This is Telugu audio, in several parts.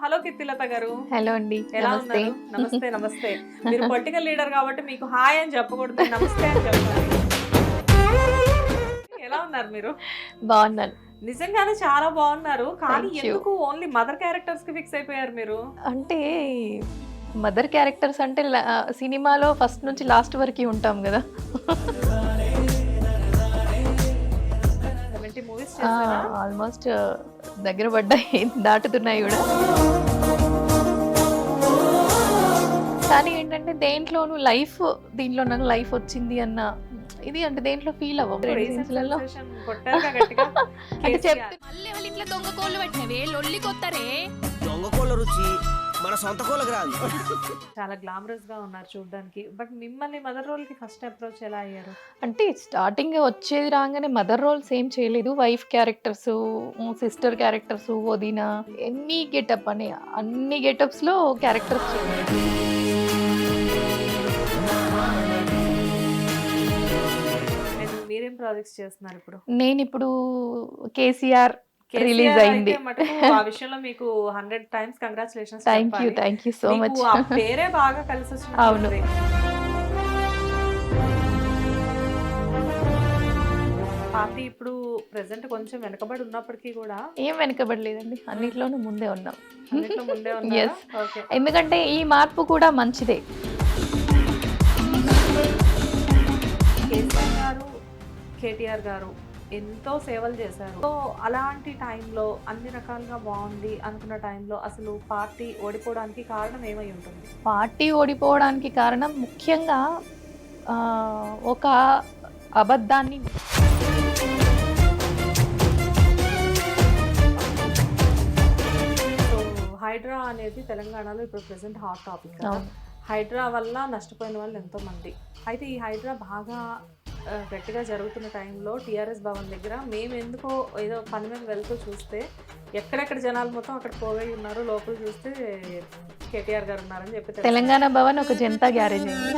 హలో కీర్తిలత గారు. హలో అండి. ఎలా నమస్తే. ఉన్నారు? నమస్తే. నమస్తే. మీరు పొలిటికల్ లీడర్ కాబట్టి మీకు హాయ్ అని చెప్పకూడదు. నేను నమస్తే అని చెప్పాలి. ఎలా ఉన్నారు మీరు? బాగున్నాను. నిజంగానే చాలా బాగున్నారు. కానీ థాంక్ యూ. ఎందుకు ఓన్లీ మదర్ క్యారెక్టర్స్‌కి ఫిక్స్ అయిపోయారు మీరు? అంటే మదర్ క్యారెక్టర్స్ అంటే సినిమాలో ఫస్ట్ నుంచి లాస్ట్ వరకి ఉంటాం గదా! 70 మూవీస్ ఆ! చేసారా? ఆల్‌మోస్ట్ దగ్గర పడ్డాయి. దాటుతున్నాయి గూడా. కానీ ఏంటంటే దేంట్లోనూ దీంట్లో నాకు లైఫ్ వచ్చింది అన్న ఇది అంటే దేంట్లో ఫీల్ అవ్వం. 2 రీసెంట్ సీన్స్‌లలో సెన్సేషన్ కొట్టారుగా గట్టిగా. అంటే కేసీఆర్. మళ్ళీ వాళ్ళ ఇంట్లో దొంగ కోళ్ళు పెట్టినవే లొల్లి కొత్తరే దొంగ కోళ్ళ రుచి మన సొంత కోళ్ళకి రాదు. చాలా గ్లామరస్ గా ఉన్నారు చూడడానికి. బట్ మిమ్మల్ని మదర్ రోల్ కి ఫస్ట్ అప్రోచ్ ఎలా అయ్యారు? అంటే స్టార్టింగ్ వచ్చేది రాగానే మదర్ రోల్స్ ఏం చేయలేదు. వైఫ్ క్యారెక్టర్స్, సిస్టర్ క్యారెక్టర్స్, వదిన ఎన్ని గెటప్ అని అన్ని గెటప్స్‌లో క్యారెక్టర్స్ చేయలేదు. మీరేం ప్రాజెక్ట్స్ చేస్తున్నారు ఇప్పుడు? నేనిప్పుడు కేసీఆర్ రిలీజ్ కేసీఆర్ అయింది. అయితే మటుకు ఆ విషయంలో మీకు 100 టైమ్స్ కంగ్రాచులేషన్స్ థ్యాంక్ యూ. చెప్పాలి. థ్యాంక్ యూ సో మీకు మచ్. ఆ పేరే బాగా కలిసొచ్చినట్టు అవును. ఉంది. పార్టీ ఇప్పుడు ప్రెజెంట్ కొంచెం వెనకబడి ఉన్నప్పటికీ కూడా ఏం వెనకబడలేదండి. అన్నిట్లోనూ ముందే ఉన్నాం. అన్నిట్లో ముందే ఉన్నారా? Yes. ఓకే. ఎందుకంటే ఈ మార్పు కూడా మంచిదే. కేసీఆర్ గారు, కేటీఆర్ గారు ఎంతో సేవలు చేశారు. సో అలాంటి టైంలో అన్ని రకాలుగా బాగుంది అనుకున్న టైంలో అసలు పార్టీ ఓడిపోవడానికి కారణం ఏమై ఉంటుంది? పార్టీ ఓడిపోవడానికి కారణం ముఖ్యంగా ఒక అబద్ధాన్ని సో హైడ్రా అనేది తెలంగాణలో ఇప్పుడు ప్రెసెంట్ హాట్ టాపిక్ కదా. అవును. హైడ్రా వల్ల నష్టపోయిన వాళ్ళు ఎంతో మంది. అయితే ఈ హైడ్రా బాగా గట్టిగా జరుగుతున్న టైంలో టీఆర్ఎస్ భవన్ దగ్గర మేము ఎందుకో ఏదో పని మీద వెళ్తూ చూస్తే ఎక్కడెక్కడ జనాలు మొత్తం అక్కడ పోగై ఉన్నారు. లోపల చూస్తే కేటీఆర్ గారు ఉన్నారని చెప్పి తెలిసింది. తెలంగాణ భవన్ ఒక జనతా గ్యారేజ్ అయింది.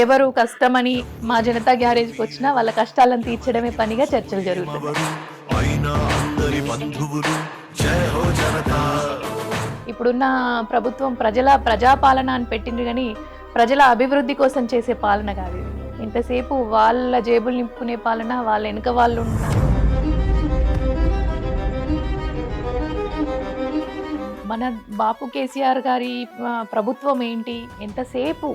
ఎవరు కష్టమని మా జనతా గ్యారేజ్కి వచ్చినా వాళ్ళ కష్టాలను తీర్చడమే పనిగా చర్చలు జరుగుతాయి. ఇప్పుడున్న ప్రభుత్వం ప్రజాపాలన అని పెట్టిండ్రు కానీ ప్రజల అభివృద్ధి కోసం చేసే పాలన కాదు ఇది. ఇంతసేపు వాళ్ళ జేబులు నింపుకునే పాలన, వాళ్ళ వెనుక వాళ్ళు మన బాపు కేసీఆర్ గారి ప్రభుత్వం ఏంటి, ఎంతసేపు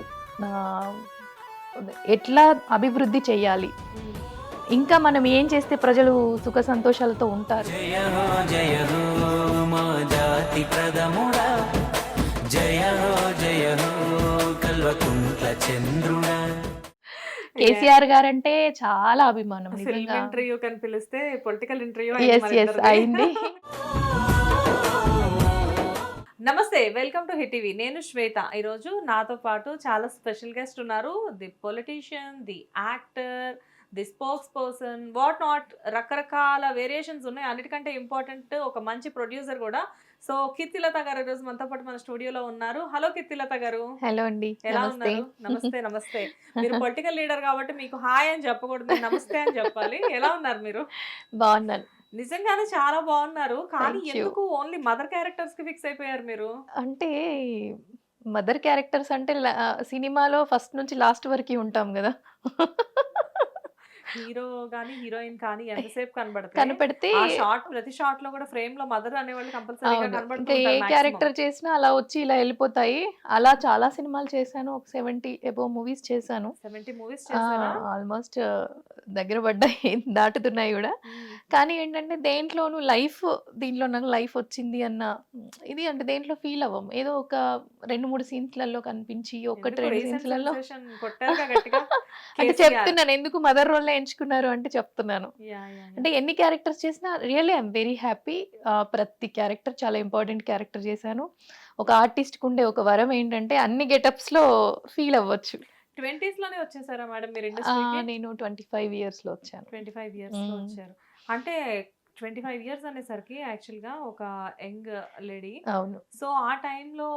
ఎట్లా అభివృద్ధి చేయాలి, ఇంకా మనం ఏం చేస్తే ప్రజలు సుఖ సంతోషాలతో ఉంటారు. జయ హో జయ హో మా జాతి ప్రథముడా, జయ హో కల్వకుంట్ల చంద్రుడా. కేసీఆర్ గారంటే చాలా అభిమానం. ఫిల్మ్ ఇంటర్వ్యూ కని పిలిస్తే పొలిటికల్ ఇంటర్వ్యూ అయింది. నమస్తే, వెల్కమ్ టు హిట్ టీవీ. నేను శ్వేత. ఈరోజు నాతో పాటు చాలా స్పెషల్ గెస్ట్ ఉన్నారు. The politician, the actor, the spokes person, what not, రకరకాల వేరియేషన్స్ ఉన్నాయి. అన్నిటికంటే ఇంపార్టెంట్ ఒక మంచి ప్రొడ్యూసర్ కూడా. సో కీర్తిలత గారు ఈరోజు మనతో పాటు మన స్టూడియోలో ఉన్నారు. హలో కీర్తిలత గారు. హలో అండి. ఎలా నమస్తే. ఉన్నారు? నమస్తే. నమస్తే. మీరు పొలిటికల్ లీడర్ కాబట్టి మీకు హాయ్ అని చెప్పకూడదు, నేను నమస్తే అని చెప్పాలి. ఎలా ఉన్నారు మీరు? బాగున్నాను. నిజంగానే చాలా బాగున్నారు. కానీ Thank you. ఎందుకు ఓన్లీ మదర్ క్యారెక్టర్స్ కి ఫిక్స్ అయిపోయారు మీరు? అంటే మదర్ క్యారెక్టర్స్ అంటే సినిమాలో ఫస్ట్ నుంచి లాస్ట్ వరకి ఉంటాం కదా. హీరో గానీ హీరోయిన్ కానీ ఎంతసేపు కనపడితే ఆ షాట్, ప్రతి షాట్ లో కూడా ఫ్రేమ్ లో మదర్ అనేవాళ్ళు కంపల్సరీగా అవును. ఇంకా ఏ కనబడుతుంటారు. క్యారెక్టర్ చేసినా అలా వచ్చి ఇలా వెళ్ళిపోతాయి. అలా చాలా సినిమాలు చేశాను. ఒక 70 అబోవ్ మూవీస్ చేశాను. 70 మూవీస్ చేశారా? ఆల్మోస్ట్ దగ్గర పడ్డాయి. దాటుతున్నాయి కూడా. కానీ ఏంటంటే దీంట్లో నాకు లైఫ్ వచ్చింది అన్న ఇది అంటే దేంట్లో ఫీల్ అవ్వం. ఏదో ఒక 2-3 సీన్స్లలో కనిపించి, ఒకటి 2 సీన్స్లలో కొట్టారుగా గట్టిగా. అంటే చెప్తున్నాను ఎందుకు మదర్ రోల్ ఎంచుకున్నారు అంటే చెప్తున్నాను. అంటే ఎన్ని క్యారెక్టర్స్ చేసినా రియల్లీ ఐఎమ్ వెరీ హ్యాపీ. ప్రతి క్యారెక్టర్ చాలా ఇంపార్టెంట్ క్యారెక్టర్ చేశాను. ఒక ఆర్టిస్ట్కి ఉండే ఒక వరం ఏంటంటే అన్ని గెటప్స్లో ఫీల్ అవ్వచ్చు. 20s లోనే వచ్చేసారా మేడం మీరు ఇండస్ట్రీకి? నేను 25 ఇయర్స్లో వచ్చాను. 25 ఇయర్స్ లో వచ్చారు. అంటే 25 ఇయర్స్ అనేసరికి యాక్చువల్ గా ఒక యంగ్ లేడీ. అవును. సో ఆ టైంలో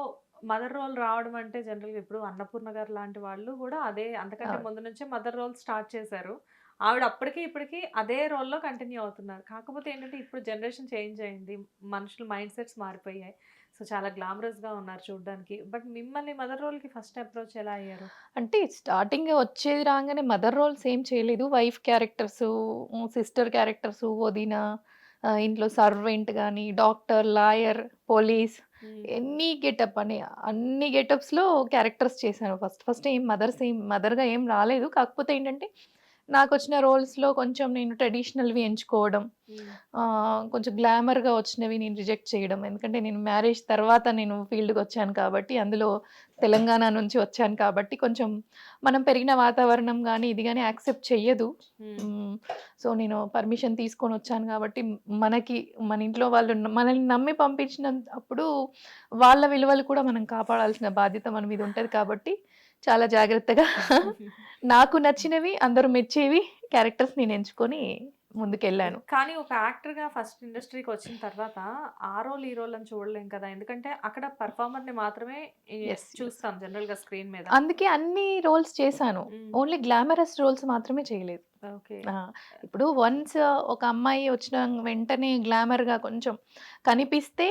మదర్ రోల్ రావడం అంటే జనరల్గా ఇప్పుడు అన్నపూర్ణ గారు లాంటి వాళ్ళు కూడా అదే అంతకంటే ముందు నుంచే మదర్ రోల్ స్టార్ట్ చేశారు. ఆవిడ అప్పటికి ఇప్పటికి అదే రోల్లో కంటిన్యూ అవుతున్నారు. కాకపోతే ఏంటంటే ఇప్పుడు జనరేషన్ చేంజ్ అయింది. మనుషుల మైండ్ సెట్స్ మారిపోయాయి. సో చాలా గ్లామరస్‌గా ఉన్నారు చూడ్డానికి. బట్ మిమ్మల్ని మదర్ రోల్‌కి ఫస్ట్ అప్రోచ్ ఎలా అయ్యారు? అంటే స్టార్టింగ్ వచ్చేది రాగానే మదర్ రోల్స్ ఏం చేయలేదు. వైఫ్ క్యారెక్టర్సు, సిస్టర్ క్యారెక్టర్సు, వదిన, ఇంట్లో సర్వెంట్ గాని, doctor, lawyer, police any getup అని అన్ని గెటప్స్‌లో క్యారెక్టర్స్ చేశాను. ఫస్ట్ ఏం మదర్‌గా ఏం రాలేదు. కాకపోతే ఏంటంటే నాకొచ్చిన రోల్స్‌లో కొంచెం నేను ట్రెడిషనల్‌వి ఎంచుకోవడం, కొంచెం గ్లామర్‌గా వచ్చినవి నేను రిజెక్ట్ చేయడం. ఎందుకంటే నేను మ్యారేజ్ తర్వాత నేను ఫీల్డ్‌కొచ్చాను కాబట్టి, అందులో తెలంగాణ నుంచి వచ్చాను కాబట్టి, కొంచెం మనం పెరిగిన వాతావరణం గానీ, ఇది గానీ యాక్సెప్ట్ చెయ్యదు. సో, నేను పర్మిషన్ తీసుకొనొచ్చాను కాబట్టి, మన ఇంట్లో వాళ్ళు మనల్ని నమ్మి పంపించినప్పుడు వాళ్ళ విలువలు కూడా మనం కాపాడాల్సిన బాధ్యత మన మీద ఉంటది కాబట్టి, చాలా జాగ్రత్తగా నాకు నచ్చినవి, అందరూ మెచ్చేవి క్యారెక్టర్స్ నేను ఎంచుకొని ముందుకెళ్ళాను. కానీ ఒక యాక్టర్‌గా ఫస్ట్ ఇండస్ట్రీకి వచ్చిన తర్వాత ఆ రోల్, ఈ రోల్ అని చూడలేం కదా! ఎందుకంటే అక్కడ పెర్ఫార్మర్‌ని మాత్రమే యెస్. చూస్తాం జనరల్‌గా స్క్రీన్ మీద. అందుకే అన్ని రోల్స్ చేశాను. ఓన్లీ గ్లామరస్ రోల్స్ మాత్రమే చేయలేదు. ఓకే. ఇప్పుడు వన్స్ ఒక అమ్మాయి వచ్చిన వెంటనే గ్లామర్‌గా కొంచెం కనిపిస్తే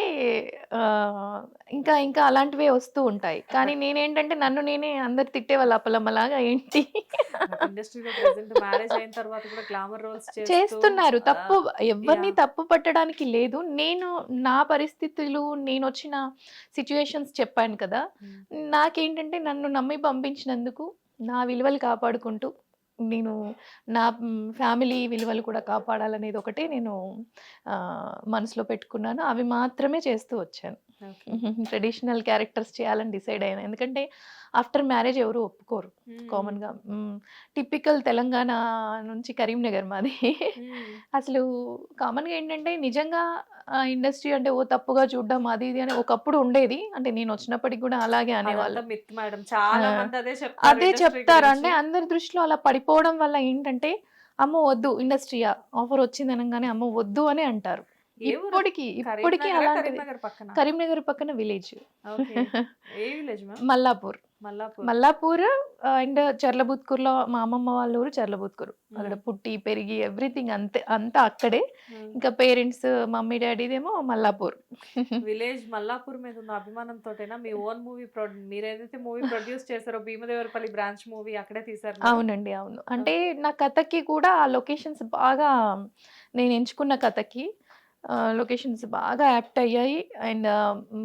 ఇంకా ఇంకా అలాంటివే వస్తూ ఉంటాయి. కానీ నేనేంటంటే నన్ను నేనే అందరు తిట్టేవాళ్ళు అప్పలమ్మలాగా ఏంటి ఇండస్ట్రీలో ప్రెజెంట్ మ్యారేజ్ అయిన తర్వాత కూడా గ్లామర్ రోల్స్ చేస్తున్నారు. ఎవరిని తప్పు పట్టడానికి లేదు. నేను నా పరిస్థితులు, నేనొచ్చిన సిట్యుయేషన్స్ చెప్పాను కదా! నాకేంటంటే నన్ను నమ్మి పంపించినందుకు నా విలువలు కాపాడుకుంటూ నేను నా ఫ్యామిలీ విలువలు కూడా కాపాడాలనేది ఒకటే నేను మనసులో పెట్టుకున్నాను. అవి మాత్రమే చేస్తూ వచ్చాను. ట్రెడిషనల్ క్యారెక్టర్స్ చేయాలని డిసైడ్ అయ్యాను. ఎందుకంటే ఆఫ్టర్ మ్యారేజ్ ఎవరు ఒప్పుకోరు కామన్‌గా. టిపికల్ తెలంగాణ నుంచి కరీంనగర్ మాది. అసలు కామన్‌గా ఏంటంటే నిజంగా ఇండస్ట్రీ అంటే తప్పుగా చూడడం అది ఇది అని ఒకప్పుడు ఉండేది. అంటే నేను వచ్చినప్పటికి కూడా అలాగే అనేవాళ్ళు. అదంతా మిత్ మేడం. చాలా మంది అదే అదే చెప్తారు చెప్తారు. అంటే అందరి దృష్టిలో అలా పడిపోవడం వల్ల ఏంటంటే, అమ్మో వద్దు ఇండస్ట్రీయా ఆఫర్ వచ్చింది అనంగానే అమ్మో వద్దు అనే అంటారు. ఇప్పటికి అలాంటిది. కరీంనగర్ పక్కన విలేజ్. ఏ village ma'am? Mallapur. Mallapur and చర్లబుత్కూర్లో మా అమ్మమ్మ వాళ్ళ ఊరు చర్లబుత్కూరు. అక్కడ పుట్టి పెరిగి ఎవ్రీథింగ్ అంతా అక్కడే. ఇంకా పేరెంట్స్ మమ్మీ డాడీదేమో మల్లాపూర్. విలేజ్ మల్లాపూర్ మీద ఉన్న అభిమానంతోటేనా మీ ఓన్ మూవీ మీరు ఏదైతే మూవీ ప్రొడ్యూస్ చేశారో భీమదేవరపల్లి బ్రాంచ్ మూవీ అక్కడే తీశారు? అవునండి, అవును. అంటే నా కథకి కూడా ఆ లొకేషన్స్ బాగా నేను ఎంచుకున్న కథకి లొకేషన్స్ బాగా యాప్ట్ అయ్యాయి. అండ్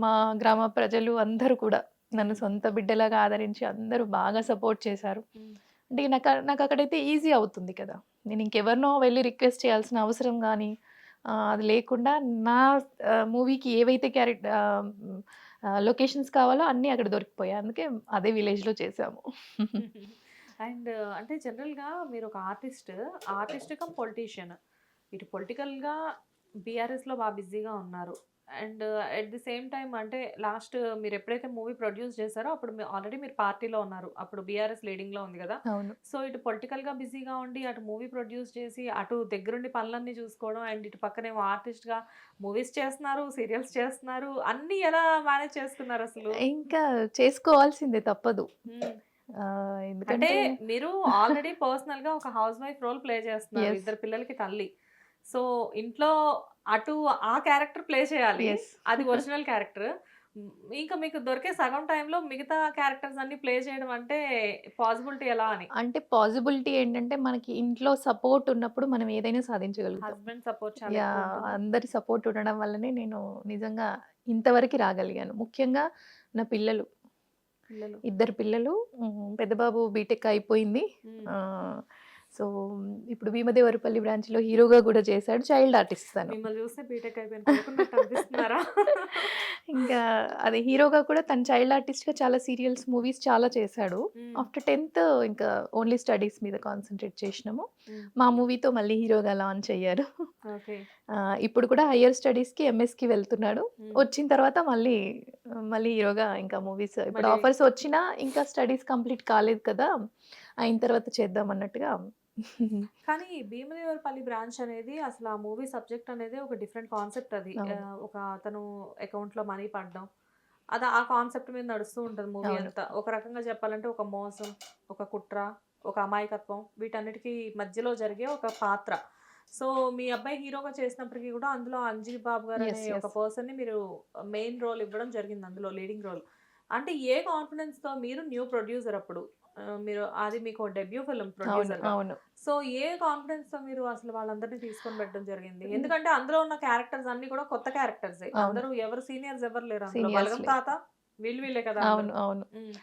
మా గ్రామ ప్రజలు అందరూ కూడా నన్ను సొంత బిడ్డలాగా ఆదరించి అందరూ బాగా సపోర్ట్ చేశారు. అంటే నాకు అక్కడైతే ఈజీ అవుతుంది కదా! నేను ఇంకెవరినో వెళ్ళి రిక్వెస్ట్ చేయాల్సిన అవసరం కానీ అది లేకుండా నా మూవీకి ఏవైతే లొకేషన్స్ కావాలో అన్నీ అక్కడ దొరికిపోయాయి. అందుకే అదే విలేజ్‌లో చేసాము. అండ్ అంటే జనరల్‌గా మీరు ఒక ఆర్టిస్ట్ కమ్ పొలిటీషియన్. ఇటు పొలిటికల్‌గా బీఆర్ఎస్‌లో బాగా బిజీగా ఉన్నారు. And at the same time అంటే లాస్ట్ మీరు ఎప్పుడైతే మూవీ ప్రొడ్యూస్ చేశారో అప్పుడు ఆల్రెడీ మీరు పార్టీలో ఉన్నారు. అప్పుడు బీఆర్ఎస్ లీడింగ్‌లో ఉంది కదా! అవును. సో ఇటు పొలిటికల్‌గా బిజీగా ఉండి అటు మూవీ ప్రొడ్యూస్ చేసి అటు దగ్గరుండి పనులన్నీ చూసుకోవడం అండ్ ఇటు పక్కనేమో ఆర్టిస్ట్‌గా మూవీస్ చేస్తున్నారు, సీరియల్స్ చేస్తున్నారు. అన్నీ ఎలా మేనేజ్ చేసుకున్నారు అసలు? ఇంకా చేసుకోవాల్సిందే తప్పదు. అంటే ఎందుకంటే మీరు ఆల్రెడీ పర్సనల్‌గా ఒక హౌస్ వైఫ్ రోల్ ప్లే చేస్తున్నారు. Yes. ఇద్దరు పిల్లలకి తల్లి. సో ఇంట్లో అటు ఆ క్యారెక్టర్ ప్లే చేయాలి. Yes. అది ఒరిజినల్ క్యారెక్టర్. ఇంకా మీకు దొరికే సగం టైంలో మిగతా క్యారెక్టర్స్ అన్ని ప్లే చేయడం అంటే పాసిబిలిటీ ఎలా అని? అంటే పాసిబిలిటీ ఏంటంటే మనకి ఇంట్లో సపోర్ట్ ఉన్నప్పుడు మనం ఏదైనా సాధించగలుగుతాం. హస్బెండ్ సపోర్ట్ చాలా ఎక్కువ యాహ్! ఉంటుందా? అందరి సపోర్ట్ ఉండడం వల్లనే నేను నిజంగా ఇంతవరకు రాగలిగాను. ముఖ్యంగా నా పిల్లలు. పిల్లలు. ఇద్దరు పిల్లలు. పెద్ద బాబు బీటెక్ అయిపోయింది. హ్మ్. సో ఇప్పుడు భీమదేవరపల్లి బ్రాంచ్‌లో హీరోగా కూడా చేశాడు. చైల్డ్ ఆర్టిస్ట్ తను. మిమ్మల్ని చూస్తే బీటెక్ అయిపోయిన కొడుకున్నట్టు అనిపిస్తున్నారా? ఇంకా అది హీరోగా కూడా తను చైల్డ్ ఆర్టిస్ట్‌గా చాలా సీరియల్స్, మూవీస్ చాలా చేశాడు. ఆఫ్టర్ 10th ఇంకా ఓన్లీ స్టడీస్ మీద కాన్సంట్రేట్ చేసినాము. మా మూవీతో మళ్ళీ హీరోగా లాంచ్ అయ్యారు. ఓకే. ఇప్పుడు కూడా హైయర్ స్టడీస్‌కి ఎంఎస్‌కి వెళ్తున్నాడు. వచ్చిన తర్వాత మళ్ళీ హీరోగా ఇంకా మూవీస్ ఇప్పుడు మరి ఆఫర్స్ వచ్చినా ఇంకా స్టడీస్ కంప్లీట్ కాలేదు కదా! అయిన తర్వాత చేద్దాం అన్నట్టుగా. కానీ భీమదేవరపల్లి బ్రాంచ్ అనేది అసలు ఆ మూవీ సబ్జెక్ట్ అనేది ఒక డిఫరెంట్ కాన్సెప్ట్ అది. అవును. ఒక అతను అకౌంట్‌లో మనీ పడడం. అది ఆ కాన్సెప్ట్ మీద నడుస్తూ ఉంటది మూవీ అవును. అంతా. ఒక రకంగా చెప్పాలంటే ఒక మోసం, ఒక కుట్ర, ఒక అమాయకత్వం వీటన్నిటికీ మధ్యలో జరిగే ఒక పాత్ర. సో మీ అబ్బాయి హీరోగా చేసినప్పటికీ కూడా అందులో అంజీ బాబు గారు Yes, అనే yes. ఒక పర్సన్ ని మీరు మెయిన్ రోల్ ఇవ్వడం జరిగింది, అందులో లీడింగ్ రోల్. అంటే ఏ కాన్ఫిడెన్స్ తో మీరు న్యూ ప్రొడ్యూసర్ అప్పుడు మీరు అది మీకు డెబ్యూ ఫిల్మ్ అవును ప్రొడ్యూసర్ గా, అవును సో ఏ కాన్ఫిడెన్స్ తో మీరు అసలు వాళ్ళందరినీ తీసుకొని పెట్టడం జరిగింది? ఎందుకంటే అందులో ఉన్న క్యారెక్టర్స్ అన్ని కూడా కొత్త క్యారెక్టర్స్, అవును. అందరూ ఎవరు సీనియర్స్ ఎవరు లేరు అందులో. Seniors బలగం లేరు. తాత వీళ్ళే కదా అవును అందరూ. అవును ఉమ్,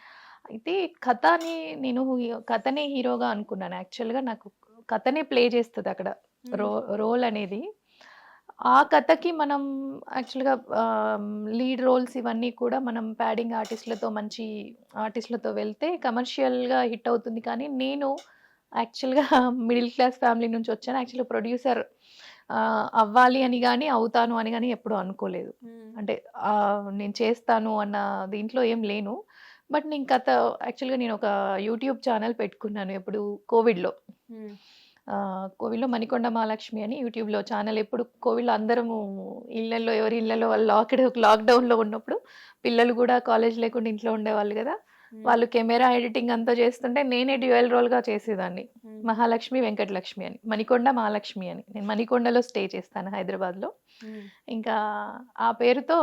అయితే కథని నేను కథనే హీరోగా అనుకున్నాను. యాక్చువల్గా నాకు కథనే ప్లే చేస్తుంది అక్కడ రోల్ అనేది. ఆ కథకి మనం యాక్చువల్గా లీడ్ రోల్స్ ఇవన్నీ కూడా మనం ప్యాడింగ్ ఆర్టిస్టులతో మంచి ఆర్టిస్టులతో వెళ్తే కమర్షియల్గా హిట్ అవుతుంది. కానీ నేను యాక్చువల్గా మిడిల్ క్లాస్ ఫ్యామిలీ నుంచి వచ్చాను. యాక్చువల్గా ప్రొడ్యూసర్ అవ్వాలి అని కానీ అవుతాను అని కానీ ఎప్పుడూ అనుకోలేదు. ఉమ్, అంటే నేను చేస్తాను అన్న దీంట్లో ఏం లేను. బట్ నేను యాక్చువల్గా నేను ఒక యూట్యూబ్ ఛానల్ పెట్టుకున్నాను ఎప్పుడు కోవిడ్లో. ఉమ్, కోవిడ్లో మణికొండ మహాలక్ష్మి అని యూట్యూబ్లో ఛానల్. ఎప్పుడు కోవిడ్లో అందరము ఇళ్ళల్లో ఎవరి ఇళ్ళల్లో వాళ్ళు లాక్డౌన్లో ఉన్నప్పుడు పిల్లలు కూడా కాలేజ్ లేకుండా ఇంట్లో ఉండేవాళ్ళు కదా. వాళ్ళు కెమెరా ఎడిటింగ్ అంతా చేస్తుంటే నేనే డ్యూయల్ రోల్గా చేసేదాన్ని. ఉమ్, మహాలక్ష్మి వెంకటలక్ష్మి అని, మణికొండ మహాలక్ష్మి అని. నేను మణికొండలో స్టే చేస్తాను హైదరాబాద్లో. ఉమ్, ఇంకా ఆ పేరుతో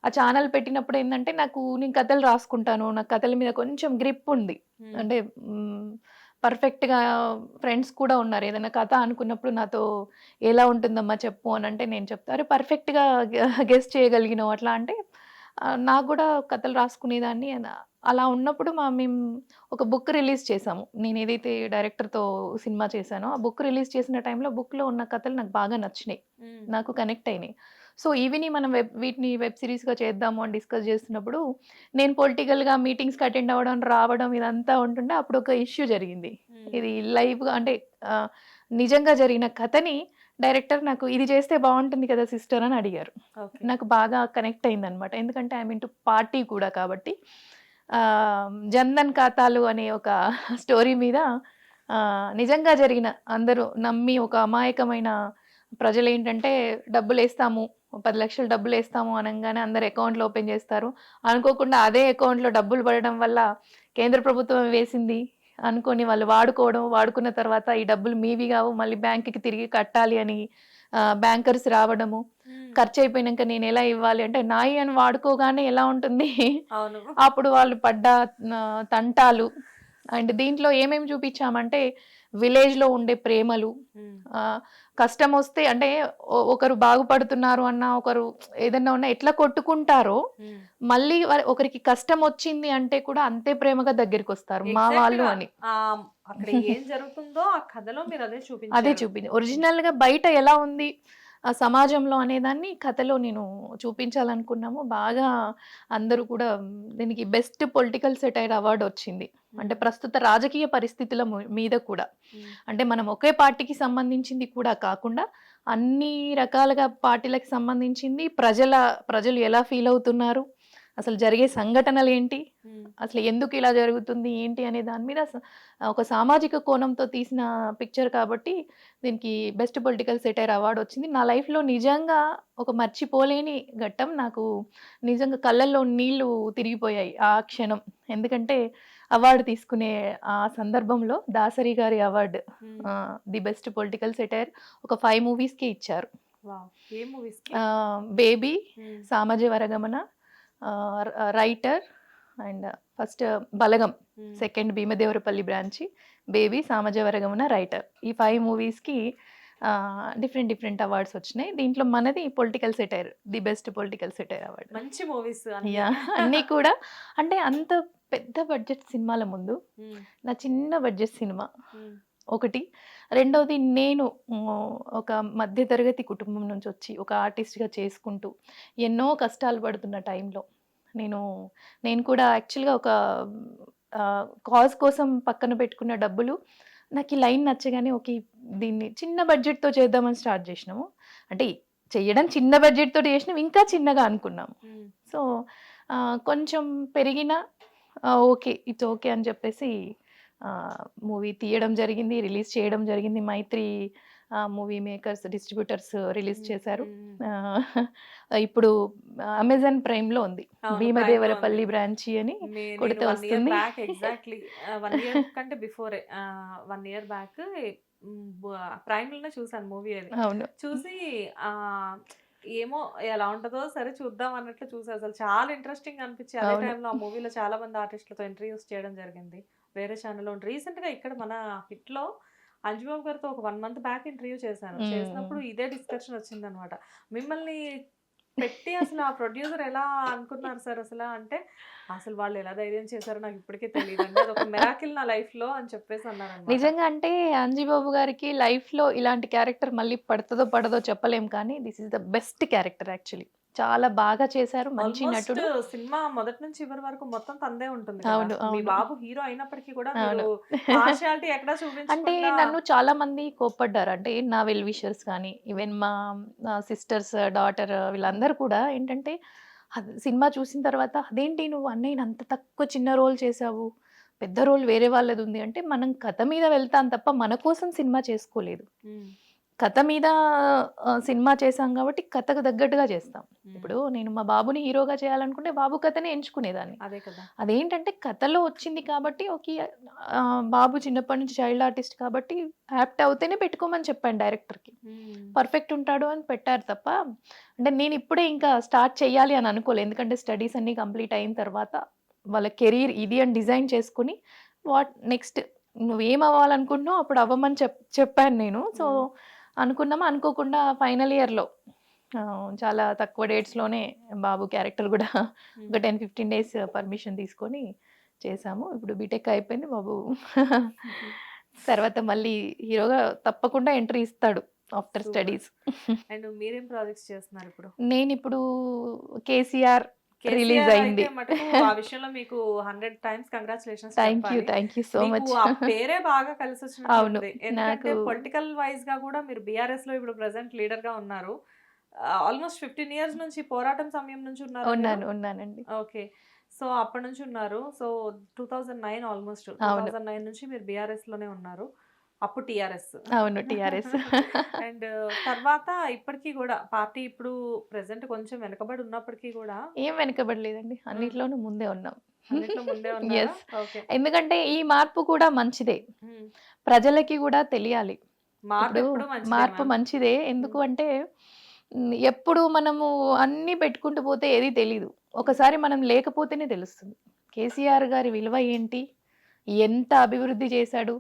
ఆ ఛానల్ పెట్టినప్పుడు ఏంటంటే నేను కథలు రాసుకుంటాను. నాకు కథల మీద కొంచెం గ్రిప్ ఉంది. ఉమ్, అంటే పర్ఫెక్ట్గా ఫ్రెండ్స్ కూడా ఉన్నారు. ఏదైనా కథ అనుకున్నప్పుడు నాతో ఎలా ఉంటుందమ్మా చెప్పు అని అంటే నేను చెప్తా, అరే పర్ఫెక్ట్గా గెస్ట్ చేయగలిగినావు అట్లా అంటే నాకు కూడా కథలు రాసుకునేదాన్ని. అలా ఉన్నప్పుడు మేము ఒక బుక్ రిలీజ్ చేసాము. నేను ఏదైతే డైరెక్టర్తో సినిమా చేశానో ఆ బుక్ రిలీజ్ చేసిన టైంలో బుక్లో ఉన్న కథలు నాకు బాగా నచ్చినాయి, ఉమ్, నాకు కనెక్ట్ అయినాయి. సో ఇవిని మనం వీటిని వెబ్ సిరీస్గా చేద్దాము అని డిస్కస్ చేస్తున్నప్పుడు నేను పొలిటికల్గా మీటింగ్స్కి అటెండ్ అవ్వడం రావడం ఇదంతా ఉంటుండే. అప్పుడు ఒక ఇష్యూ జరిగింది. ఉమ్, ఇది లైవ్గా అంటే నిజంగా జరిగిన కథని డైరెక్టర్ నాకు ఇది చేస్తే బాగుంటుంది కదా సిస్టర్ అని అడిగారు. ఓకే. నాకు బాగా కనెక్ట్ అయిందనమాట. ఎందుకంటే ఐ మీన్ టు పార్టీ కూడా కాబట్టి. జన్ధన్ ఖాతాలు అనే ఒక స్టోరీ మీద నిజంగా జరిగిన అందరూ నమ్మి ఒక అమాయకమైన ప్రజలు ఏంటంటే డబ్బులు వేస్తాము 10 లక్షలు డబ్బులు వేస్తాము అనగానే అందరు అకౌంట్లు ఓపెన్ చేస్తారు. అనుకోకుండా అదే అకౌంట్లో డబ్బులు పడడం వల్ల కేంద్ర ప్రభుత్వం వేసింది అనుకొని వాళ్ళు వాడుకున్న తర్వాత ఈ డబ్బులు మీవి కావు మళ్ళీ బ్యాంకుకి తిరిగి కట్టాలి అని బ్యాంకర్స్ రావడము. ఉమ్, ఖర్చు అయిపోయినాక నేను ఎలా ఇవ్వాలి అంటే నాయి అని వాడుకోగానే ఎలా ఉంటుంది అవును. అప్పుడు వాళ్ళు పడ్డ తంటాలు. అండ్ దీంట్లో ఏమేమి చూపించామంటే విలేజ్లో ఉండే ప్రేమలు, ఉమ్, కష్టం వస్తే అంటే ఒకరు బాగుపడుతున్నారు అన్న ఒకరు ఏదన్నా ఉన్నా ఎట్లా కొట్టుకుంటారో ఉమ్. మళ్ళీ ఒకరికి కష్టం వచ్చింది అంటే కూడా అంతే ప్రేమగా దగ్గరికి వస్తారు మా Exact వాళ్ళు గా, అని. ఆ, అక్కడ ఏం జరుగుతుందో ఆ కథలో మీరు అదే అదే చూపించారు. చూపింది. ఒరిజినల్గా బయట ఎలా ఉంది ఆ సమాజంలో అనేదాన్ని కథలో నేను చూపించాలనుకున్నాము. బాగా అందరూ కూడా దీనికి బెస్ట్ పొలిటికల్ సెటైర్ అవార్డు వచ్చింది. అంటే ప్రస్తుత రాజకీయ పరిస్థితుల మీద కూడా, ఉమ్, అంటే మనం ఒకే పార్టీకి సంబంధించింది కూడా కాకుండా అన్ని రకాలుగా పార్టీలకు సంబంధించింది, ప్రజలు ఎలా ఫీల్ అవుతున్నారు, అసలు జరిగే సంఘటనలు ఏంటి, ఉమ్, అసలు ఎందుకు ఇలా జరుగుతుంది ఏంటి అనే దాని మీద ఒక సామాజిక కోణంతో తీసిన పిక్చర్ కాబట్టి దీనికి బెస్ట్ పొలిటికల్ సెటైర్ అవార్డు వచ్చింది. నా లైఫ్లో నిజంగా ఒక మర్చిపోలేని ఘట్టం. నాకు నిజంగా కళ్ళల్లో నీళ్లు తిరిగిపోయాయి ఆ క్షణం. ఎందుకంటే అవార్డు తీసుకునే ఆ సందర్భంలో దాసరి గారి award um. The best political satire ఒక 5 మూవీస్కి ఇచ్చారు. వావ్. ఏ movies? Baby, Samajavaragamana, writer and first Balagam, second Bheemadevarapalli branch, baby, Samajavaragamana, writer. ఈ 5 మూవీస్కి డిఫరెంట్ అవార్డ్స్ వచ్చినాయి. దీంట్లో మనది political satire, the best political satire award. మంచి మూవీస్. యా అన్నీ కూడా అంటే అంత పెద్ద బడ్జెట్ సినిమాల ముందు నా చిన్న బడ్జెట్ సినిమా ఒకటి. రెండోది నేను ఒక మధ్యతరగతి కుటుంబం నుంచి వచ్చి ఒక ఆర్టిస్ట్గా చేసుకుంటూ ఎన్నో కష్టాలు పడుతున్న టైంలో నేను కూడా యాక్చువల్గా ఒక కాజ్ కోసం పక్కన పెట్టుకున్న డబ్బులు నాకు ఈ లైన్ నచ్చగానే ఓకే దీన్ని చిన్న బడ్జెట్తో చేద్దామని స్టార్ట్ చేసినాము. అంటే చెయ్యడం చిన్న బడ్జెట్తో చేసినాం, ఇంకా చిన్నగా అనుకున్నాము. సో కొంచెం పెరిగిన ఓకే ఇట్స్ ఓకే అని చెప్పేసి మూవీ తీయడం జరిగింది, రిలీజ్ చేయడం జరిగింది. మైత్రి మూవీ మేకర్స్ డిస్ట్రిబ్యూటర్స్ రిలీజ్ చేశారు. మ్మ్. ఇప్పుడు అమెజాన్ ప్రైమ్ లో ఉంది, అవును, భీమదేవరపల్లి Prime లో ఉంది. బ్రాంచి అని నేను కొడితే 1 ఇయర్ వస్తుంది. బ్యాక్ ఎగ్జాక్ట్లీ 1 ఇయర్ కంటే బిఫోరే 1 ఇయర్ బ్యాక్ ప్రైమ్ లోనే చూసాను మూవీ అది. అవును. చూసి ఆ ఏమో ఎలా ఉంటుందో సరే చూద్దాం అన్నట్లు చూసా. అసలు చాలా ఇంట్రెస్టింగ్ అనిపించి అదే అవును. టైంలో ఆ మూవీలో చాలా మంది ఆర్టిస్టులతో ఇంటర్వ్యూస్ చేయడం జరిగింది వేరే ఛానల్లో. రీసెంట్ గా ఇక్కడ మన హిట్ లో అంజుబాబు గారితో ఒక 1 మంత్ బ్యాక్ ఇంటర్వ్యూ చేశాను. చేసినప్పుడు ఇదే డిస్కషన్ వచ్చింది అనమాట. మిమ్మల్ని పెట్టి అసలు ఆ ప్రొడ్యూసర్ ఎలా అనుకున్నారు సార్ అసలు అంటే, అసలు వాళ్ళు ఎలా ధైర్యం చేశారో నాకు ఇప్పటికే తెలియదు అండి, అది ఒక మెరాకిల్ నా లైఫ్ లో అని చెప్పేసి అన్నారనమాట. నిజంగా అంటే అంజీబాబు గారికి లైఫ్ లో ఇలాంటి క్యారెక్టర్ మళ్ళీ పడుతుందో పడదో చెప్పలేం, కానీ this is the best character actually. చాలా బాగా చేశారు, మంచి ఆల్మోస్ట్ నటుడు. సినిమా మొదటి నుంచి చివరి వరకు మొత్తం తందే ఉంటుంది అవును, కదా. మీ అవును. బాబు హీరో అయినప్పటికీ కూడా అవును. మీరు పార్షియాలిటీ ఎక్కడా అంటే చూపించకుండా నన్ను చాలా మంది కోప్పడ్డారు, అంటే నా వెల్ విషర్స్ కానీ ఈవెన్ మా సిస్టర్స్ డాటర్ వీళ్ళందరూ కూడా ఏంటంటే, సినిమా చూసిన తర్వాత అదేంటి నువ్వు అన్నయ్యని అంత తక్కువ చిన్న రోల్ చేసావు, పెద్ద రోల్ వేరే వాళ్ళది ఉంది అంటే, మనం కథ మీద వెళ్తాం తప్ప మన కోసం సినిమా చేసుకోలేదు. కథ మీద సినిమా చేసాం కాబట్టి కథకు తగ్గట్టుగా చేస్తాం. ఇప్పుడు నేను మా బాబుని హీరోగా చేయాలనుకుంటే బాబు కథనే ఎంచుకునేదాన్ని. అదే కదా. అదేంటంటే కథలో వచ్చింది కాబట్టి ఓకే, బాబు చిన్నప్పటి నుంచి చైల్డ్ ఆర్టిస్ట్ కాబట్టి యాప్ట్ అవుతేనే పెట్టుకోమని చెప్పాను డైరెక్టర్కి. పర్ఫెక్ట్ ఉంటాడు అని పెట్టారు తప్ప, అంటే నేను ఇప్పుడే ఇంకా స్టార్ట్ చేయాలి అని అనుకోలేదు. ఎందుకంటే స్టడీస్ అన్నీ కంప్లీట్ అయిన తర్వాత వాళ్ళ కెరీర్ ఇది అని డిజైన్ చేసుకుని వాట్ నెక్స్ట్ నువ్వేం అవ్వాలనుకుంటున్నావు అప్పుడు అవ్వమని చెప్పాను నేను. సో అనుకున్నామా అనుకోకుండా ఫైనల్ ఇయర్లో చాలా తక్కువ డేట్స్లోనే బాబు క్యారెక్టర్ కూడా ఒక 10-15 డేస్ పర్మిషన్ తీసుకొని చేసాము. ఇప్పుడు బీటెక్ అయిపోయింది బాబు. తర్వాత మళ్ళీ హీరోగా తప్పకుండా ఎంట్రీ ఇస్తాడు ఆఫ్టర్ స్టడీస్. అండ్ మీరేం ప్రాజెక్ట్స్ చేస్తున్నారు ఇప్పుడు? నేను ఇప్పుడు కేసీఆర్ రిలీజ్ అయింది. ఆ విషయంలో మీకు 100 times congratulations. Thank you so much. ఆ పేరే బాగా కలిసి అవును, వచ్చినట్టు. ఎందుకంటే పొలిటికల్ వైజ్ గా కూడా మీరు బీఆర్ఎస్ లో ఇప్పుడు ప్రెసెంట్ లీడర్ గా ఉన్నారు. ఆల్మోస్ట్ 15 years నుంచి పోరాటం సమయం నుంచి ఉన్నానండి. ఓకే, సో అప్పటి నుంచి ఉన్నారు. సో 2009 ఆల్మోస్ట్ అవును. 2009 నుంచి మీరు బీఆర్ఎస్ లోనే ఉన్నారు. అప్పుడు టీఆర్ఎస్. అవును, టీఆర్ఎస్. అండ్ తర్వాత ఇప్పటికీ కూడా పార్టీ ఇప్పుడు ప్రెసెంట్ కొంచెం వెనకబడి ఉన్నప్పటికీ కూడా ఏం వెనకబడలేదండి, అన్నిట్లోనూ ముందే ఉన్నాం. అన్నిట్లో ముందే ఉన్నారు. Yes. ఎందుకంటే ఈ మార్పు కూడా మంచిదే, ప్రజలకి కూడా తెలియాలి. ఇప్పుడు మార్పు మంచిదే. ఎందుకు అంటే ఎప్పుడు మనము అన్ని పెట్టుకుంటూ పోతే ఏది తెలీదు, ఒకసారి మనం లేకపోతేనే తెలుస్తుంది. కేసీఆర్ గారి విలువ ఏంటి, ఎంత అభివృద్ధి చేశాడు,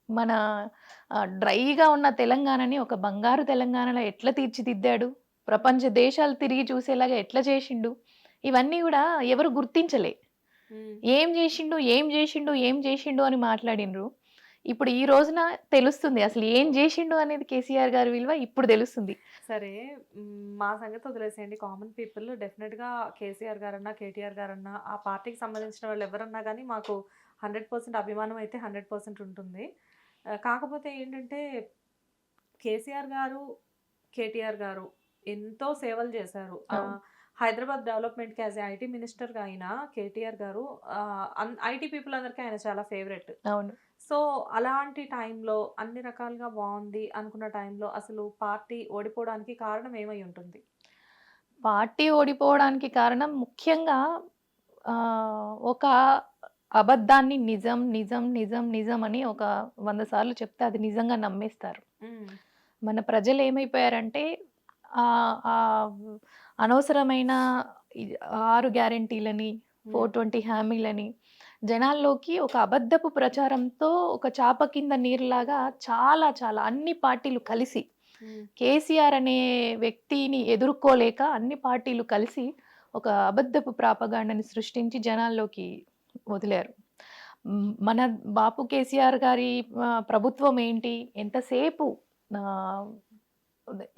మన డ్రైగా ఉన్న తెలంగాణని ఒక బంగారు తెలంగాణలో ఎట్లా తీర్చిదిద్దాడు, ప్రపంచ దేశాలు తిరిగి చూసేలాగా ఎట్లా చేసిండు, ఇవన్నీ కూడా ఎవరు గుర్తించలే. ఏం చేసిండు ఏం చేసిండు ఏం చేసిండు అని మాట్లాడినరు. ఇప్పుడు ఈ రోజున తెలుస్తుంది అసలు ఏం చేసిండు అనేది కేసీఆర్ గారి విలువ ఇప్పుడు తెలుస్తుంది. సరే, మా సంగతి వదిలేసేయండి. కామన్ పీపుల్ డెఫినెట్ గా కేసీఆర్ గారన్నా కేటీఆర్ గారన్నా ఆ పార్టీకి సంబంధించిన వాళ్ళు ఎవరన్నా కానీ మాకు 100% అభిమానం అయితే 100% ఉంటుంది. కాకపోతే ఏంటంటే కేసీఆర్ గారు కేటీఆర్ గారు ఎంతో సేవలు చేశారు. హైదరాబాద్ డెవలప్మెంట్కి యాజ్ ఐటీ మినిస్టర్గా అయినా కేటీఆర్ గారు ఐటీ పీపుల్ అందరికీ ఆయన చాలా ఫేవరెట్. అవును. సో అలాంటి టైంలో అన్ని రకాలుగా బాగుంది అనుకున్న టైంలో అసలు పార్టీ ఓడిపోవడానికి కారణం ఏమై ఉంటుంది? పార్టీ ఓడిపోవడానికి కారణం ముఖ్యంగా ఒక అబద్ధాన్ని నిజం నిజం నిజం నిజం అని ఒక 100 సార్లు చెప్తే అది నిజంగా నమ్మేస్తారు. మన ప్రజలు ఏమైపోయారంటే అనవసరమైన 6 గ్యారెంటీలని 420 హామీలని జనాల్లోకి ఒక అబద్ధపు ప్రచారంతో ఒక చాప కింద నీరులాగా చాలా చాలా అన్ని పార్టీలు కలిసి కేసీఆర్ అనే వ్యక్తిని ఎదుర్కోలేక అన్ని పార్టీలు కలిసి ఒక అబద్ధపు ప్రాపగాండని సృష్టించి జనాల్లోకి వదిలారు. మన బాపు కేసీఆర్ గారి ప్రభుత్వం ఏంటి, ఎంతసేపు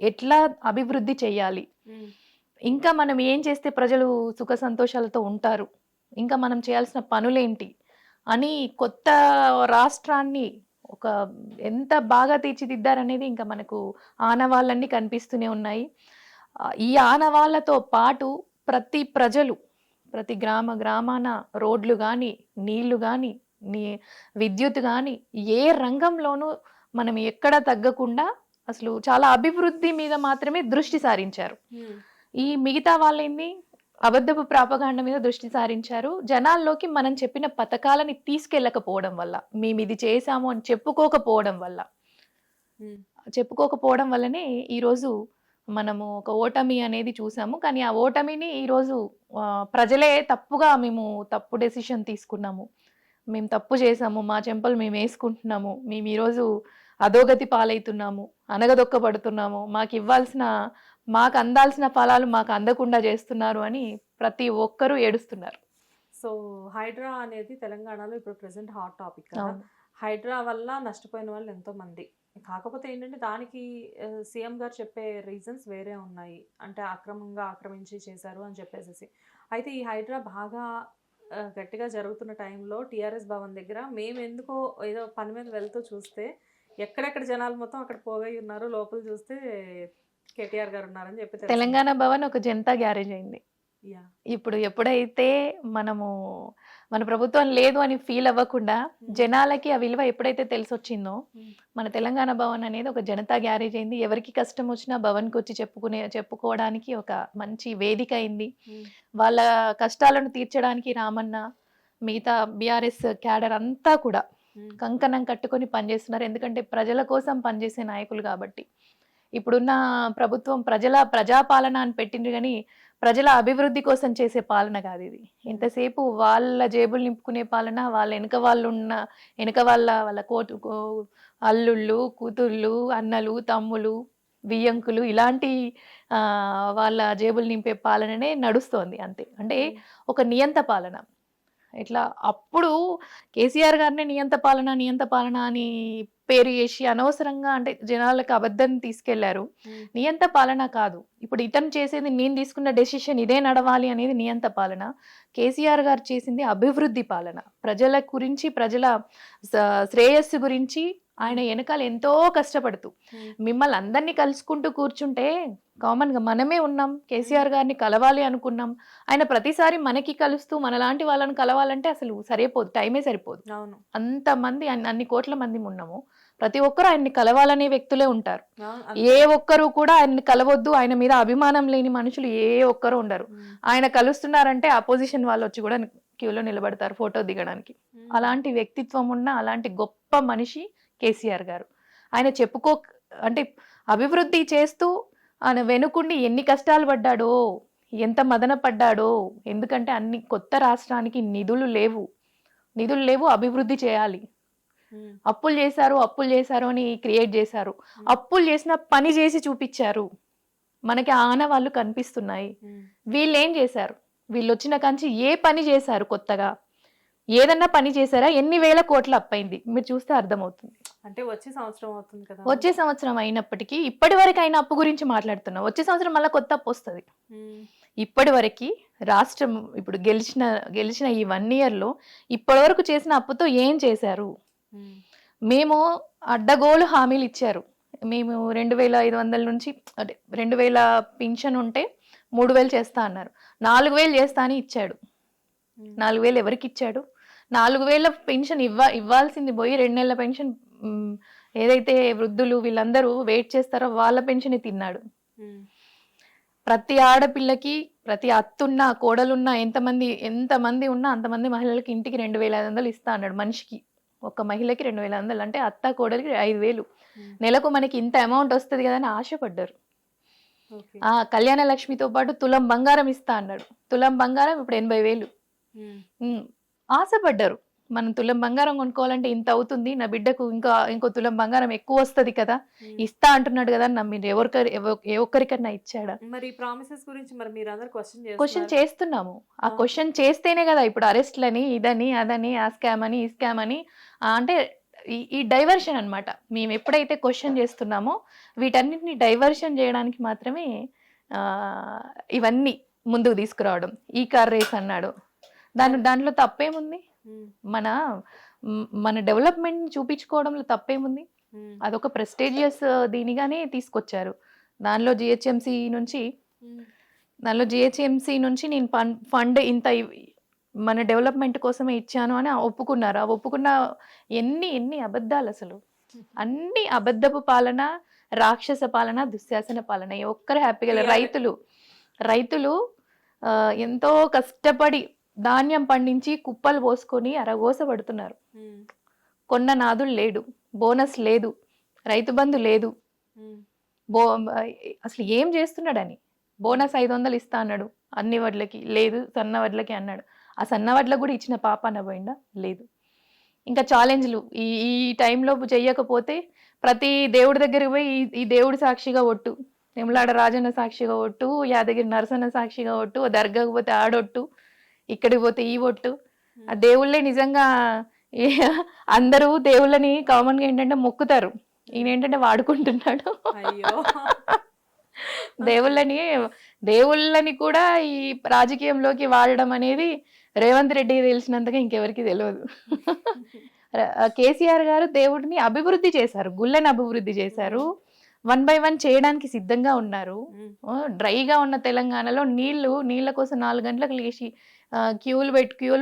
ఎట్లా అభివృద్ధి చేయాలి, ఇంకా మనం ఏం చేస్తే ప్రజలు సుఖ సంతోషాలతో ఉంటారు, ఇంకా మనం చేయాల్సిన పనులేంటి అని కొత్త రాష్ట్రాన్ని ఒక ఎంత బాగా తీర్చిదిద్దారనేది ఇంకా మనకు ఆనవాళ్ళన్నీ కనిపిస్తూనే ఉన్నాయి. ఈ ఆనవాళ్ళతో పాటు ప్రతి ప్రజలు ప్రతి గ్రామాన రోడ్లు కానీ నీళ్లు కానీ విద్యుత్ కానీ ఏ రంగంలోనూ మనం ఎక్కడ తగ్గకుండా అసలు చాలా అభివృద్ధి మీద మాత్రమే దృష్టి సారించారు. ఈ మిగతా వాళ్ళేంది అబద్ధపు ప్రాపగాండ మీద దృష్టి సారించారు. జనాల్లోకి మనం చెప్పిన పథకాలని తీసుకెళ్ళకపోవడం వల్ల, మేము ఇది చేశాము అని చెప్పుకోకపోవడం వల్లనే ఈరోజు మనము ఒక ఓటమి అనేది చూసాము. కానీ ఆ ఓటమిని ఈరోజు ప్రజలే తప్పుగా మేము తప్పు డెసిషన్ తీసుకున్నాము, మేము తప్పు చేసాము, మా చెంపలు మేము వేసుకుంటున్నాము, మేము ఈరోజు అధోగతి పాలవుతున్నాము, అనగదొక్కబడుతున్నాము, మాకు అందాల్సిన ఫలాలు మాకు అందకుండా చేస్తున్నారు అని ప్రతి ఒక్కరూ ఏడుస్తున్నారు. సో హైడ్రా అనేది తెలంగాణలో ఇప్పుడు ప్రెసెంట్ హాట్ టాపిక్ కదా. హైడ్రా వల్ల నష్టపోయిన వాళ్ళు ఎంతో మంది. కాకపోతే ఏంటంటే దానికి సీఎం గారు చెప్పే రీజన్స్ వేరే ఉన్నాయి. అంటే అక్రమంగా ఆక్రమించి చేశారు అని చెప్పేసి. అయితే ఈ హైడ్రా బాగా గట్టిగా జరుగుతున్న టైంలో టీఆర్ఎస్ భవన్ దగ్గర మేము ఎందుకో ఏదో పని మీద వెళ్తూ చూస్తే ఎక్కడెక్కడ జనాలు మొత్తం అక్కడ పోగై ఉన్నారు, లోపల చూస్తే కేటీఆర్ గారు ఉన్నారని చెప్పి తెలిసింది. తెలంగాణ భవన్ ఒక జనతా గ్యారేజ్ అయింది. ఇప్పుడు ఎప్పుడైతే మన ప్రభుత్వం లేదు అని ఫీల్ అవ్వకుండా జనాలకి ఆ విలువ ఎప్పుడైతే తెలిసొచ్చిందో మన తెలంగాణ భవన్ అనేది ఒక జనతా గ్యారేజ్ అయింది. ఎవరికి కష్టం వచ్చినా భవన్కి వచ్చి చెప్పుకోవడానికి ఒక మంచి వేదిక అయింది. వాళ్ళ కష్టాలను తీర్చడానికి రామన్న, మిగతా బీఆర్ఎస్ క్యాడర్ అంతా కూడా కంకణం కట్టుకొని పనిచేస్తున్నారు. ఎందుకంటే ప్రజల కోసం పనిచేసే నాయకులు కాబట్టి. ఇప్పుడున్న ప్రభుత్వం ప్రజాపాలన అని పెట్టింది కానీ ప్రజల అభివృద్ధి కోసం చేసే పాలన కాదు ఇది. ఇంతసేపు వాళ్ళ జేబులు నింపుకునే పాలన, వాళ్ళ వెనక వాళ్ళ అల్లుళ్ళు, కూతుళ్ళు, అన్నలు, తమ్ములు, వియ్యంకులు ఇలాంటి వాళ్ళ జేబులు నింపే పాలననే నడుస్తోంది అంతే. అంటే ఒక నియంత పాలన. ఇట్లా అప్పుడు కేసీఆర్ గారిని నియంత పాలన అని పేరు చేసి అనవసరంగా అంటే జనాలకు అబద్ధం తీసుకెళ్లారు. నియంత పాలన కాదు. ఇప్పుడు ఇతను చేసేది, నేను తీసుకున్న డెసిషన్ ఇదే నడవాలి అనేది నియంత పాలన. కేసీఆర్ గారు చేసింది అభివృద్ధి పాలన. ప్రజల గురించి, ప్రజల శ్రేయస్సు గురించి ఆయన వెనకాల ఎంతో కష్టపడుతూ మిమ్మల్ని అందరినీ కలుసుకుంటూ కూర్చుంటే కామన్ గా మనమే ఉన్నాం. కేసీఆర్ గారిని కలవాలి అనుకున్నాం. ఆయన ప్రతిసారి మనకి కలుస్తూ మనలాంటి వాళ్ళని కలవాలంటే అసలు సరిపోదు, టైమే సరిపోదు. అంతమంది, అన్ని కోట్ల మంది ఉన్నాము. ప్రతి ఒక్కరు ఆయన్ని కలవాలనే వ్యక్తులే ఉంటారు. ఏ ఒక్కరు కూడా ఆయన్ని కలవద్దు, ఆయన మీద అభిమానం లేని మనుషులు ఏ ఒక్కరు ఉండరు. ఆయన కలుస్తున్నారంటే అపోజిషన్ వాళ్ళు వచ్చి కూడా క్యూలో నిలబడతారు ఫోటో దిగడానికి. అలాంటి వ్యక్తిత్వం ఉన్న అలాంటి గొప్ప మనిషి కేసీఆర్ గారు. ఆయన అంటే అభివృద్ధి చేస్తూ ఆయన వెనుకుండి ఎన్ని కష్టాలు పడ్డాడో, ఎంత మదన పడ్డాడో. ఎందుకంటే అన్ని కొత్త రాష్ట్రానికి నిధులు లేవు, అభివృద్ధి చేయాలి. అప్పులు చేశారు అని క్రియేట్ చేశారు. అప్పులు చేసిన పని చేసి చూపించారు. మనకి ఆనవాళ్ళు కనిపిస్తున్నాయి. వీళ్ళు ఏం చేశారు? వీళ్ళు వచ్చిన కంచి ఏ పని చేశారు? కొత్తగా ఏదన్నా పని చేశారా? ఎన్ని వేల కోట్ల అప్పైంది మీరు చూస్తే అర్థమవుతుంది. అంటే వచ్చే సంవత్సరం అవుతుంది కదా. వచ్చే సంవత్సరం అయినప్పటికీ ఇప్పటి వరకు అయిన అప్పు గురించి మాట్లాడుతున్నాం. వచ్చే సంవత్సరం మళ్ళీ కొత్త అప్పు వస్తుంది. ఇప్పటి వరకు రాష్ట్రం ఇప్పుడు గెలిచిన ఈ 1 year లో ఇప్పటి వరకు చేసిన అప్పుతో ఏం చేశారు? మేము అడ్డగోలు హామీలు ఇచ్చారు. మేము 2500 నుంచి అంటే 2000 పింఛన్ ఉంటే 3000 చేస్తా అన్నారు. 4000 చేస్తా అని ఇచ్చాడు. 4000 ఎవరికి ఇచ్చాడు? 4000 పెన్షన్ ఇవ్వాల్సింది పోయి 2 నెలల పెన్షన్ ఏదైతే వృద్ధులు వీళ్ళందరూ వెయిట్ చేస్తారో వాళ్ళ పెన్షన్ తిన్నాడు. ప్రతి ఆడపిల్లకి, ప్రతి అత్తున్నా, కోడలున్నా, ఎంతమంది ఉన్నా అంతమంది మహిళలకి ఇంటికి 2500 ఇస్తా అన్నాడు. మనిషికి, ఒక మహిళకి 2500 అంటే అత్త కోడలికి 5000. నెలకు మనకి ఇంత అమౌంట్ వస్తుంది కదా అని ఆశపడ్డారు. కళ్యాణ లక్ష్మితో పాటు తులం బంగారం ఇస్తా అన్నాడు. తులం బంగారం ఇప్పుడు 80,000. ఆశపడ్డారు. మనం తులం బంగారం కొనుక్కోవాలంటే ఇంత అవుతుంది, నా బిడ్డకు ఇంకో తులం బంగారం ఎక్కువ వస్తుంది కదా, ఇస్తా అంటున్నాడు కదా అని నమ్మిండు. ఏ ఒక్కరికన్నా ఇచ్చాడా? మరి ప్రామిసెస్ గురించి మరి మీరు అందరూ క్వశ్చన్ చేస్తున్నాము. ఆ క్వశ్చన్ చేస్తేనే కదా ఇప్పుడు అరెస్ట్లని, ఇదని, అదని, ఆ స్కామ్ అని, ఈ స్కామ్ అని. అంటే ఈ డైవర్షన్ అన్నమాట. మేము ఎప్పుడైతే క్వశ్చన్ చేస్తున్నామో వీటన్నిటిని డైవర్షన్ చేయడానికి మాత్రమే ఇవన్నీ ముందుకు తీసుకురావడం. ఈ కార్ రేస్ అన్నాడు, దాంట్లో తప్పేముంది? మన డెవలప్మెంట్ చూపించుకోవడంలో తప్పేముంది? అదొక ప్రెస్టీజియస్ దీనిగానే తీసుకొచ్చారు. దానిలో జిహెచ్ఎంసి నుంచి నేను ఫండ్ ఇంత మన డెవలప్మెంట్ కోసమే ఇచ్చాను అని ఒప్పుకున్నారు. ఆ ఒప్పుకున్న ఎన్ని అబద్ధాలు అసలు. అన్ని అబద్ధపు పాలన, రాక్షస పాలన, దుశ్శాసన పాలన, ఏ ఒక్కరు హ్యాపీగా లేరు. రైతులు ఎంతో కష్టపడి ధాన్యం పండించి కుప్పలు పోసుకొని అరగోస పడుతున్నారు. కొన్న నాదులు లేడు, బోనస్ లేదు, రైతు బంధు లేదు, అసలు ఏం చేస్తున్నాడని. బోనస్ 500 ఇస్తా అన్నాడు, అన్ని వడ్లకి లేదు, సన్న వడ్లకి అన్నాడు. ఆ సన్న వడ్లకు కూడా ఇచ్చిన పాపాన పోయిందా? లేదు. ఇంకా ఛాలెంజ్లు ఈ టైంలో చెయ్యకపోతే ప్రతి దేవుడి దగ్గరికి పోయి ఈ దేవుడి సాక్షిగా ఒట్టు, నిమలాడ రాజన్న సాక్షిగా ఒట్టు, యాదగిరి నరసన్న సాక్షిగా ఒట్టు, దర్గాకు పోతే ఆడొట్టు, ఇక్కడికి పోతే ఈ ఒట్టు. ఆ దేవుళ్ళే నిజంగా అందరూ దేవుళ్ళని కామన్ గా ఏంటంటే మొక్కుతారు, ఈయన ఏంటంటే వాడుకుంటున్నాడు. దేవుళ్ళని కూడా ఈ రాజకీయంలోకి వాడడం అనేది రేవంత్ రెడ్డికి తెలిసినంతగా ఇంకెవరికి తెలియదు. కేసీఆర్ గారు దేవుడిని అభివృద్ధి చేశారు, గుళ్ళని అభివృద్ధి చేశారు, 1 by 1 చేయడానికి సిద్ధంగా ఉన్నారు. డ్రైగా ఉన్న తెలంగాణలో నీళ్ళ కోసం 4 గంటలకు లేచి క్యూలు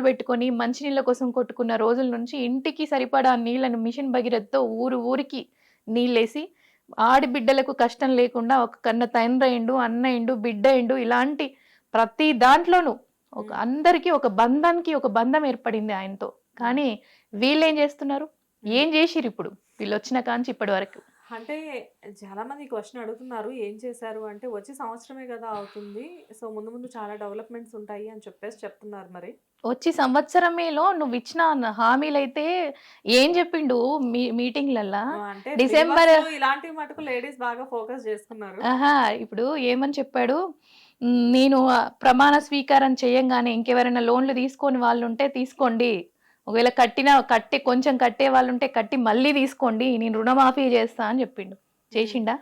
పెట్టుకొని మంచినీళ్ళ కోసం కొట్టుకున్న రోజుల నుంచి ఇంటికి సరిపడా నీళ్ళని మిషన్ భగీరథతో ఊరికి నీళ్ళేసి ఆడిబిడ్డలకు కష్టం లేకుండా ఒక కన్న తండ్రి అయిండు, అన్న అయిండు, బిడ్డ అయిండు, ఇలాంటి ప్రతి దాంట్లోనూ అందరికి ఒక బంధం ఏర్పడింది ఆయనతో. కానీ వీళ్ళు ఏం చేస్తున్నారు? ఏం చేసిరు ఇప్పుడు వీళ్ళు వచ్చిన కాంచి ఇప్పటి వరకు? అంటే చాలా మంది క్వశ్చన్ అడుగుతున్నారు, ఏం చేశారు అంటే వచ్చి సంవత్సరమే కదా అవుతుంది, సో ముందు చాలా డెవలప్మెంట్స్ ఉంటాయి అని చెప్తున్నారు. మరి వచ్చి సంవత్సరమేలో నువ్వు ఇచ్చిన హామీలైతే ఏం చెప్పిండు మీటింగ్లల్లా? అంటే డిసెంబర్ ఇలాంటి మటుకు లేడీస్ బాగా ఫోకస్ చేసుకున్నారు. ఇప్పుడు ఏమని చెప్పాడు? నేను ప్రమాణ స్వీకారం చేయంగానే ఇంకెవరైనా లోన్లు తీసుకొని వాళ్ళు ఉంటే తీసుకోండి, ఒకవేళ కొంచెం కట్టే వాళ్ళు ఉంటే కట్టి మళ్ళీ తీసుకోండి, నేను రుణమాఫీ చేస్తా అని చెప్పిండు. చేసిండా?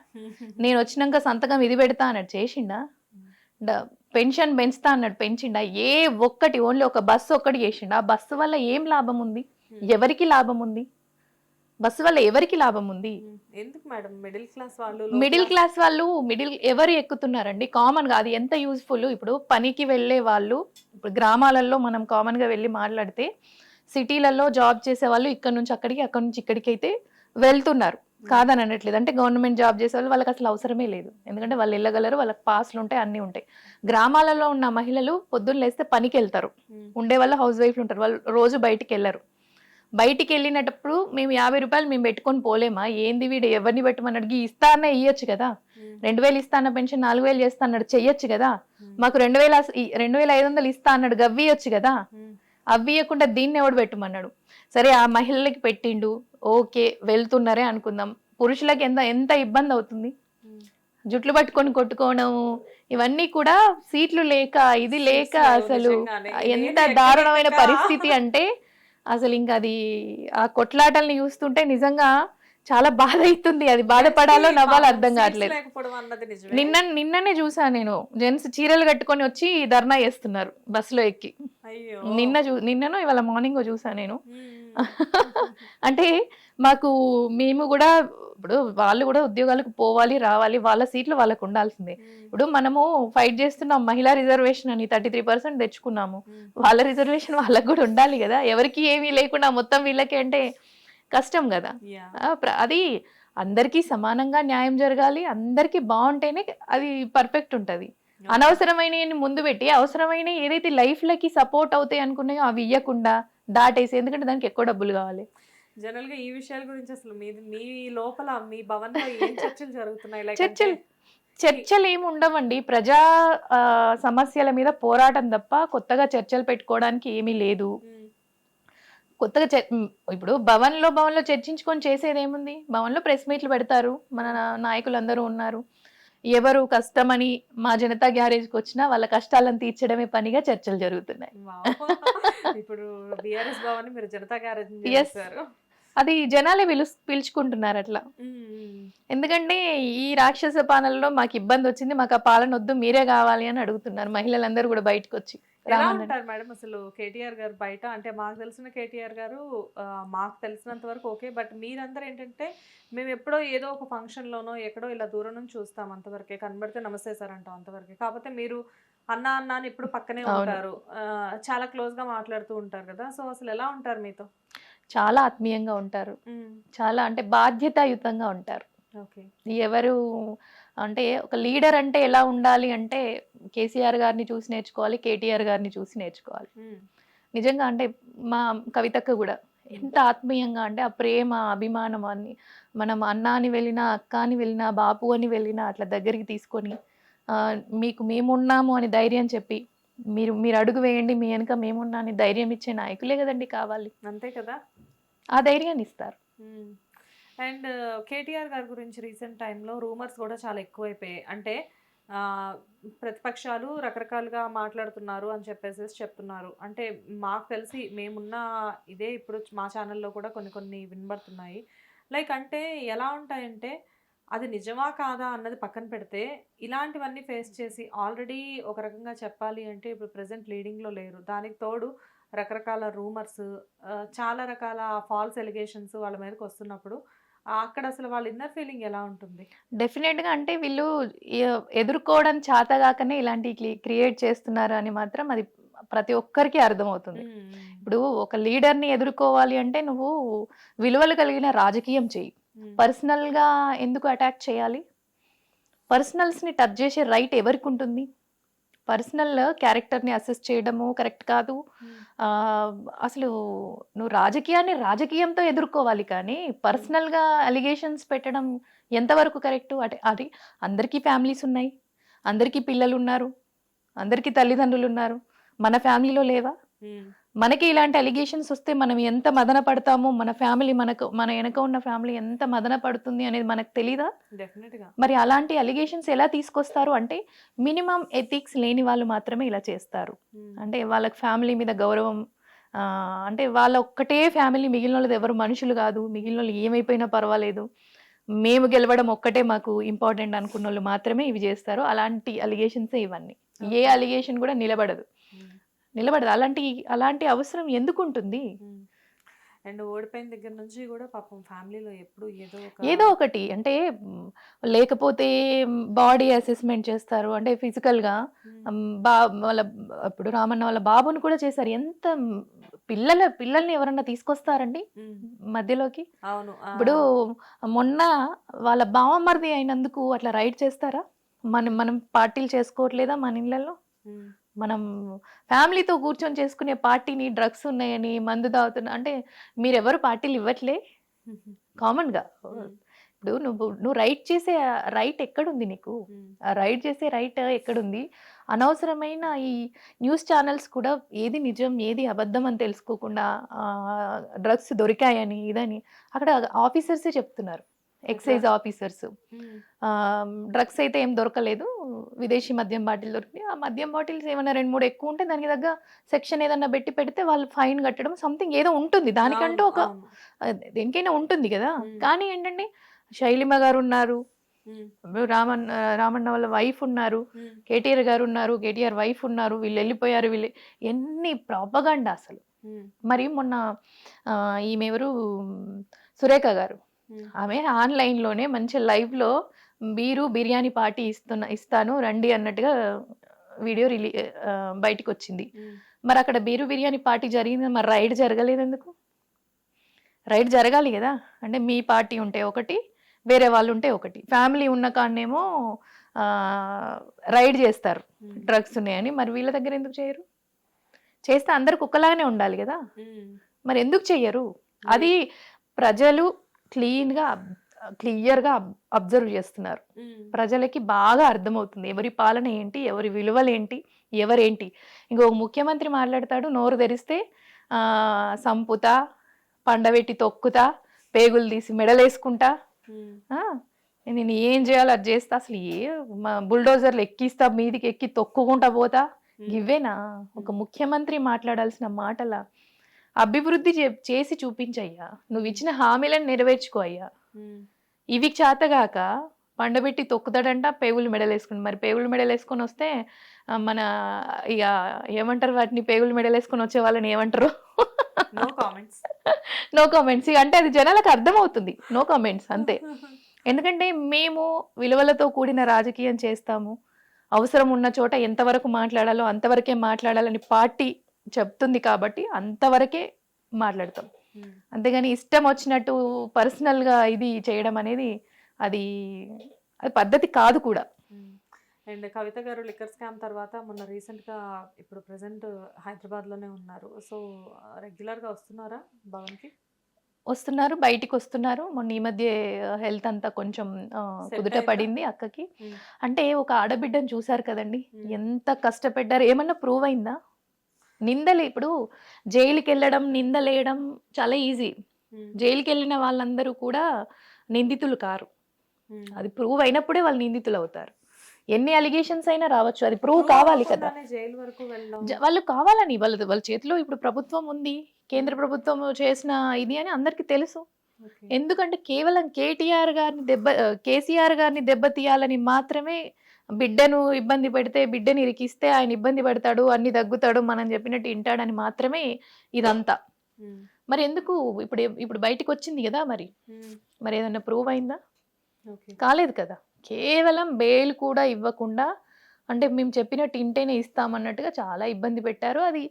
నేను వచ్చినాక సంతకం ఇది పెడతా అన్నాడు, చేసిండా? పెన్షన్ పెంచుతా అన్నాడు, పెంచిండా? ఏ ఒక్కటి, ఓన్లీ ఒక బస్సు ఒక్కటి చేసిండా? ఆ బస్సు వల్ల ఏం లాభం ఉంది? ఎవరికి లాభం ఉంది? బస్సు వల్ల ఎవరికి లాభం ఉంది? ఎందుకు మేడం? మిడిల్ క్లాస్ వాళ్ళు ఎవరు ఎక్కుతున్నారండి? కామన్ గా అది ఎంత యూజ్ఫుల్. ఇప్పుడు పనికి వెళ్ళే వాళ్ళు, ఇప్పుడు గ్రామాలలో మనం కామన్ గా వెళ్ళి మాట్లాడితే, సిటీలలో జాబ్ చేసే వాళ్ళు ఇక్కడ నుంచి అక్కడికి, అక్కడ నుంచి ఇక్కడికి అయితే వెళ్తున్నారు, కాదని అనట్లేదు. అంటే గవర్నమెంట్ జాబ్ చేసే వాళ్ళు వాళ్ళకి అసలు అవసరమే లేదు, ఎందుకంటే వాళ్ళు వెళ్ళగలరు, వాళ్ళకి పాస్లు ఉంటాయి, అన్నీ ఉంటాయి. గ్రామాలలో ఉన్న మహిళలు పొద్దున్న లేస్తే పనికి వెళ్తారు, ఉండే వాళ్ళ హౌస్ వైఫ్లు ఉంటారు, వాళ్ళు రోజు బయటికి వెళ్ళరు. బయటికి వెళ్ళినప్పుడు మేము 50 రూపాయలు మేము పెట్టుకొని పోలేమా? ఏంది వీడు ఎవరిని పెట్టమని అడిగి ఇస్తా అన్న ఇయ్యొచ్చు కదా, 2000 ఇస్తా అన్న పెన్షన్ 4000 చేస్తా అన్నాడు, చెయ్యొచ్చు కదా. మాకు 2500 ఇస్తా అన్నాడు, గవ్వియొచ్చు కదా. అవి ఇవ్వకుండా దీన్ని ఎవడు పెట్టమన్నాడు? సరే ఆ మహిళలకి పెట్టిండు, ఓకే వెళ్తున్నారే అనుకుందాం. పురుషులకి ఎంత ఇబ్బంది అవుతుంది? జుట్లు పట్టుకొని కొట్టుకోవడం, ఇవన్నీ కూడా సీట్లు లేక, ఇది లేక, అసలు ఎంత దారుణమైన పరిస్థితి అంటే అసలు ఇంకా అది ఆ కొట్లాటల్ని చూస్తుంటే నిజంగా చాలా బాధ అవుతుంది. అది బాధపడాలో నవ్వాలో అర్థం కావట్లేదు. నిన్ననే చూసా నేను, జెంట్స్ చీరలు కట్టుకొని వచ్చి ధర్నా చేస్తున్నారు బస్సులో ఎక్కి. నిన్ననో ఇవాళ మార్నింగ్ చూసా నేను. అంటే మేము కూడా ఇప్పుడు వాళ్ళు కూడా ఉద్యోగాలకు పోవాలి, రావాలి, వాళ్ళ సీట్లు వాళ్ళకు ఉండాల్సిందే. ఇప్పుడు మనము ఫైట్ చేస్తున్నాం మహిళా రిజర్వేషన్ అని, 33% తెచ్చుకున్నాము, వాళ్ళ రిజర్వేషన్ వాళ్ళకు కూడా ఉండాలి కదా. ఎవరికి ఏమీ లేకుండా మొత్తం వీళ్ళకి అంటే కష్టం కదా. అది అందరికీ సమానంగా న్యాయం జరగాలి, అందరికీ బాగుంటేనే అది పర్ఫెక్ట్ ఉంటది. అనవసరమైన ముందు పెట్టి అవసరమైన ఏదైతే లైఫ్లకి సపోర్ట్ అవుతాయి అనుకున్నాయో అవి ఇవ్వకుండా దాటేసి, ఎందుకంటే దానికి ఎక్కువ డబ్బులు కావాలి. జనరల్ గా ఈ విషయాల గురించి అసలు మీ లోపల మీ భవన్లో ఏం చర్చలు జరుగుతున్నాయి? చర్చలు ఏమి ఉండవండి, ప్రజా సమస్యల మీద పోరాటం తప్ప కొత్తగా చర్చలు పెట్టుకోవడానికి ఏమీ లేదు. కొత్తగా ఇప్పుడు భవన్లో చర్చించుకొని చేసేది ఏముంది? భవన్లో ప్రెస్ మీట్లు పెడతారు, మన నాయకులు అందరూ ఉన్నారు, ఎవరు కష్టమని మా జనతా గ్యారేజ్కి వచ్చినా వాళ్ళ కష్టాలను తీర్చడమే పనిగా చర్చలు జరుగుతున్నాయి. ఇప్పుడు బీఆర్ఎస్ భవన్ మీరు జనతా గ్యారేజ్, అది జనాలే పిలుచుకుంటున్నారు అట్లా. ఎందుకంటే ఈ రాక్షస పాలనలో మాకు ఇబ్బంది వచ్చింది, మాకు ఆ పాలన వద్దు, మీరే కావాలి అని అడుగుతున్నారు మహిళలందరూ కూడా బయటకు వచ్చి. ఎలా ఉంటారు మేడం అసలు కేటీఆర్ గారు బయట? అంటే మాకు తెలిసిన కేటీఆర్ గారు మాకు తెలిసినంత వరకు ఓకే, బట్ మీరందరూ ఏంటంటే మేము ఎప్పుడో ఏదో ఒక ఫంక్షన్ లోనో ఎక్కడో ఇలా దూరం నుంచి చూస్తాం, అంతవరకే, కనబడితే నమస్తే సార్ అంటాం, అంతవరకే. కాకపోతే మీరు అన్న అని ఇప్పుడు పక్కనే ఉంటారు, చాలా క్లోజ్ గా మాట్లాడుతూ ఉంటారు కదా. సో అసలు ఎలా ఉంటారు మీతో? చాలా ఆత్మీయంగా ఉంటారు, చాలా అంటే బాధ్యతాయుతంగా ఉంటారు. ఓకే. ఎవరు అంటే ఒక లీడర్ అంటే ఎలా ఉండాలి అంటే కేసీఆర్ గారిని చూసి నేర్చుకోవాలి, కేటీఆర్ గారిని చూసి నేర్చుకోవాలి. నిజంగా అంటే మా కవితక్క కూడా ఎంత ఆత్మీయంగా అంటే ఆ ప్రేమ అభిమానం అని మనం అన్న అని వెళ్ళినా, అక్క అని వెళ్ళినా, బాపు అని వెళ్ళినా అట్లా దగ్గరికి తీసుకొని మీకు మేమున్నాము అని ధైర్యం చెప్పి మీరు మీరు అడుగు వేయండి మీ వెనుక మేమున్నా అని ధైర్యం ఇచ్చే నాయకులే కదండి కావాలి. అంతే కదా. ఆ ధైర్యాన్ని ఇస్తారు. అండ్ కేటీఆర్ గారి గురించి రీసెంట్ టైంలో రూమర్స్ కూడా చాలా ఎక్కువైపోయాయి. అంటే ప్రతిపక్షాలు రకరకాలుగా మాట్లాడుతున్నారు అని చెప్పేసి చెప్తున్నారు. అంటే మాకు తెలిసి మేమున్న ఇదే ఇప్పుడు మా ఛానల్లో కూడా కొన్ని వినబడుతున్నాయి. లైక్ అంటే ఎలా ఉంటాయంటే అది నిజమా కాదా అన్నది పక్కన పెడితే ఇలాంటివన్నీ ఫేస్ చేసి ఆల్రెడీ ఒక రకంగా చెప్పాలి అంటే ఇప్పుడు ప్రెసెంట్ లీడింగ్లో లేరు. దానికి తోడు రకరకాల రూమర్స్, చాలా రకాల ఫాల్స్ ఎలిగేషన్స్ వాళ్ళ మీదకి వస్తున్నప్పుడు అక్కడ అసలు వాళ్ళ ఇన్నర్ ఫీలింగ్ ఎలా ఉంటుంది? డెఫినెట్గా అంటే వీళ్ళు ఎదుర్కోవడం చేతగాకనే ఇలాంటివి క్రియేట్ చేస్తున్నారు అని మాత్రం అది ప్రతి ఒక్కరికి అర్థమవుతుంది. ఇప్పుడు ఒక లీడర్ని ఎదుర్కోవాలి అంటే నువ్వు విలువలు కలిగిన రాజకీయం చెయ్యి. పర్సనల్గా ఎందుకు అటాక్ చేయాలి? పర్సనల్స్ని టచ్ చేసే రైట్ ఎవరికి ఉంటుంది? పర్సనల్ క్యారెక్టర్ని అసెస్ చేయడము కరెక్ట్ కాదు. అసలు నువ్వు రాజకీయాన్ని రాజకీయంతో ఎదుర్కోవాలి కానీ పర్సనల్గా అలిగేషన్స్ పెట్టడం ఎంతవరకు కరెక్టు? అంటే అది అందరికీ ఫ్యామిలీస్ ఉన్నాయి, అందరికీ పిల్లలు ఉన్నారు, అందరికీ తల్లిదండ్రులు ఉన్నారు. మన ఫ్యామిలీలో లేవా? మనకి ఇలాంటి అలిగేషన్స్ వస్తే మనం ఎంత మదన పడతామో, మన ఫ్యామిలీ మన వెనక ఉన్న ఫ్యామిలీ ఎంత మదన పడుతుంది అనేది మనకు తెలీదా? డెఫినెట్గా. మరి అలాంటి అలిగేషన్స్ ఎలా తీసుకొస్తారు అంటే మినిమం ఎథిక్స్ లేని వాళ్ళు మాత్రమే ఇలా చేస్తారు. అంటే వాళ్ళకి ఫ్యామిలీ మీద గౌరవం, అంటే వాళ్ళ ఒక్కటే ఫ్యామిలీ, మిగిలిన వాళ్ళది ఎవరు మనుషులు కాదు, మిగిలిన వాళ్ళు ఏమైపోయినా పర్వాలేదు, మేము గెలవడం ఒక్కటే మాకు ఇంపార్టెంట్ అనుకున్న వాళ్ళు మాత్రమే ఇవి చేస్తారు. అలాంటి అలిగేషన్సే ఇవన్నీ. ఏ అలిగేషన్ కూడా నిలబడదు. అలాంటి అవసరం ఎందుకు ఉంటుంది? అండ్ ఓడిపోయిన దగ్గర నుంచి కూడా పాపం ఫ్యామిలీలో ఎప్పుడు ఏదో ఒకటి అంటే లేకపోతే బాడీ అసెస్మెంట్ చేస్తారు. అంటే ఫిజికల్గా వాళ్ళ ఇప్పుడు రామన్న వాళ్ళ బాబుని కూడా చేశారు. ఎంత పిల్లల్ని ఎవరన్నా తీసుకొస్తారండి మధ్యలోకి? అవును. ఇప్పుడు మొన్న వాళ్ళ బావమరిది అయినందుకు అట్లా రైడ్ చేస్తారా? మనం పార్టీలు చేసుకోవట్లేదా మన ఇళ్ళల్లో? మనం ఫ్యామిలీతో కూర్చొని చేసుకునే పార్టీని డ్రగ్స్ ఉన్నాయని మందు తాగుతున్నా అంటే మీరెవరు పార్టీలు ఇవ్వట్లే కామన్గా. ఇప్పుడు నువ్వు రైట్ చేసే రైట్ ఎక్కడుంది నీకు? రైట్ చేసే రైట్ ఎక్కడుంది? అనవసరమైన ఈ న్యూస్ ఛానల్స్ కూడా ఏది నిజం ఏది అబద్ధం అని తెలుసుకోకుండా డ్రగ్స్ దొరికాయని ఇదని అక్కడ ఆఫీసర్సే చెప్తున్నారు, ఎక్సైజ్ ఆఫీసర్స్. డ్రగ్స్ అయితే ఏం దొరకలేదు, విదేశీ మద్యం బాటిల్ దొరికింది. ఆ మద్యం బాటిల్స్ ఏమైనా 2-3 ఎక్కువ ఉంటే దానికి తగ్గ సెక్షన్ ఏదన్నా పెడితే వాళ్ళు ఫైన్ కట్టడం సంథింగ్ ఏదో ఉంటుంది, దానికంటూ ఒక దేనికైనా ఉంటుంది కదా. కానీ ఏంటంటే శైలిమ గారు ఉన్నారు, రామన్న వాళ్ళ వైఫ్ ఉన్నారు, కేటీఆర్ గారు ఉన్నారు, కేటీఆర్ వైఫ్ ఉన్నారు, వీళ్ళు వెళ్ళిపోయారు, ఎన్ని ప్రాపగండా అసలు. మరి మొన్న ఈమెవరు సురేఖ గారు, ఆమె ఆన్లైన్లోనే మంచి లైవ్లో బిర్యానీ పార్టీ ఇస్తాను రండి అన్నట్టుగా వీడియో బయటకు వచ్చింది. మరి అక్కడ బిర్యానీ పార్టీ జరిగింది, మరి రైడ్ జరగలేదు ఎందుకు? రైడ్ జరగాలి కదా. అంటే మీ పార్టీ ఉంటే ఒకటి, వేరే వాళ్ళు ఉంటే ఒకటి. ఫ్యామిలీ ఉన్న కాడనేమో రైడ్ చేస్తారు డ్రగ్స్ ఉన్నాయని, మరి వీళ్ళ దగ్గర ఎందుకు చేయరు? చేస్తే అందరికి ఒక్కలాగానే ఉండాలి కదా, మరి ఎందుకు చెయ్యరు? అది ప్రజలు క్లియర్గా అబ్జర్వ్ చేస్తున్నారు. ప్రజలకి బాగా అర్థమవుతుంది ఎవరి పాలన ఏంటి, ఎవరి విలువలు ఏంటి, ఎవరేంటి. ఇంకొక ముఖ్యమంత్రి మాట్లాడతాడు, నోరు తెరిస్తే సంపుతా, పండబెట్టి తొక్కుతా, పేగులు తీసి మెడలేసుకుంటా, నేను ఏం చేయాలో అది చేస్తా, అసలు బుల్డోజర్లు ఎక్కిస్తా, మీదికి ఎక్కి తొక్కుకుంటా పోతా, ఇవేనా ఒక ముఖ్యమంత్రి మాట్లాడాల్సిన మాటల? అభివృద్ధి చేసి చూపించయ్యా, నువ్వు ఇచ్చిన హామీలను నెరవేర్చుకో అయ్యా. ఇవి చేతగాక పండబెట్టి తొక్కుతాడంట, పేగులు మెడలేసుకుని. మరి పేగులు మెడలేసుకొని వస్తే మన ఇక ఏమంటారు వాటిని, పేగులు మెడలేసుకొని వచ్చే వాళ్ళని ఏమంటారు? No comments. No comments. అంటే అది జనాలకు అర్థమవుతుంది, నో కామెంట్స్ అంతే. ఎందుకంటే మేము విలువలతో కూడిన రాజకీయం చేస్తాము, అవసరం ఉన్న చోట ఎంతవరకు మాట్లాడాలో అంతవరకే మాట్లాడాలని పార్టీ చెప్తుంది కాబట్టి అంతవరకే మాట్లాడతాం. అంతేగాని ఇష్టం వచ్చినట్టు పర్సనల్గా ఇది చేయడం అనేది అది అది పద్ధతి కాదు కూడా. అండ్ కవిత గారు లిక్కర్ స్కామ్ తర్వాత మొన్న రీసెంట్గా ఇప్పుడు ప్రెసెంట్ హైదరాబాద్లోనే ఉన్నారు. సో రెగ్యులర్గా వస్తున్నారా భవన్కి? వస్తున్నారు, బయటికి వస్తున్నారు. మొన్న ఈ మధ్య హెల్త్ అంతా కొంచెం కుదుట అయిందా? పడింది అక్కకి. Hmm. అంటే ఒక ఆడబిడ్డను చూసారు కదండి, Hmm. ఎంత కష్టపడ్డారు. ఏమన్నా ప్రూవ్ అయిందా? నిందలు ఇప్పుడు జైలుకి వెళ్ళడం, నిందలేయడం చాలా ఈజీ. జైలుకి వెళ్ళిన వాళ్ళందరూ కూడా నిందితులు కారు. అది ప్రూవ్ అయినప్పుడే వాళ్ళు నిందితులు అవుతారు. ఎన్ని అలిగేషన్స్ అయినా రావచ్చు, అది ప్రూవ్ కావాలి కదా. జైలు వరకు వెళ్ళడం వాళ్ళు కావాలని, వాళ్ళ చేతిలో ఇప్పుడు ప్రభుత్వం ఉంది, కేంద్ర ప్రభుత్వం చేసిన ఇది అని అందరికీ తెలుసు. Okay. ఎందుకంటే కేవలం కేసీఆర్ గారిని దెబ్బతీయాలని మాత్రమే, బిడ్డను ఇబ్బంది పెడితే, బిడ్డని ఇరికిస్తే ఆయన ఇబ్బంది పడతాడు, అన్ని దగ్గుతాడు, మనం చెప్పినట్టు వింటాడని మాత్రమే ఇదంతా. మరి ఎందుకు ఇప్పుడు బయటికి వచ్చింది కదా, మరి ఏదన్నా ప్రూవ్ అయిందా? Okay. కాలేదు కదా. కేవలం బెయిల్ కూడా ఇవ్వకుండా, అంటే మేము చెప్పినట్టు ఇంటేనే ఇస్తామన్నట్టుగా చాలా ఇబ్బంది పెట్టారు. అది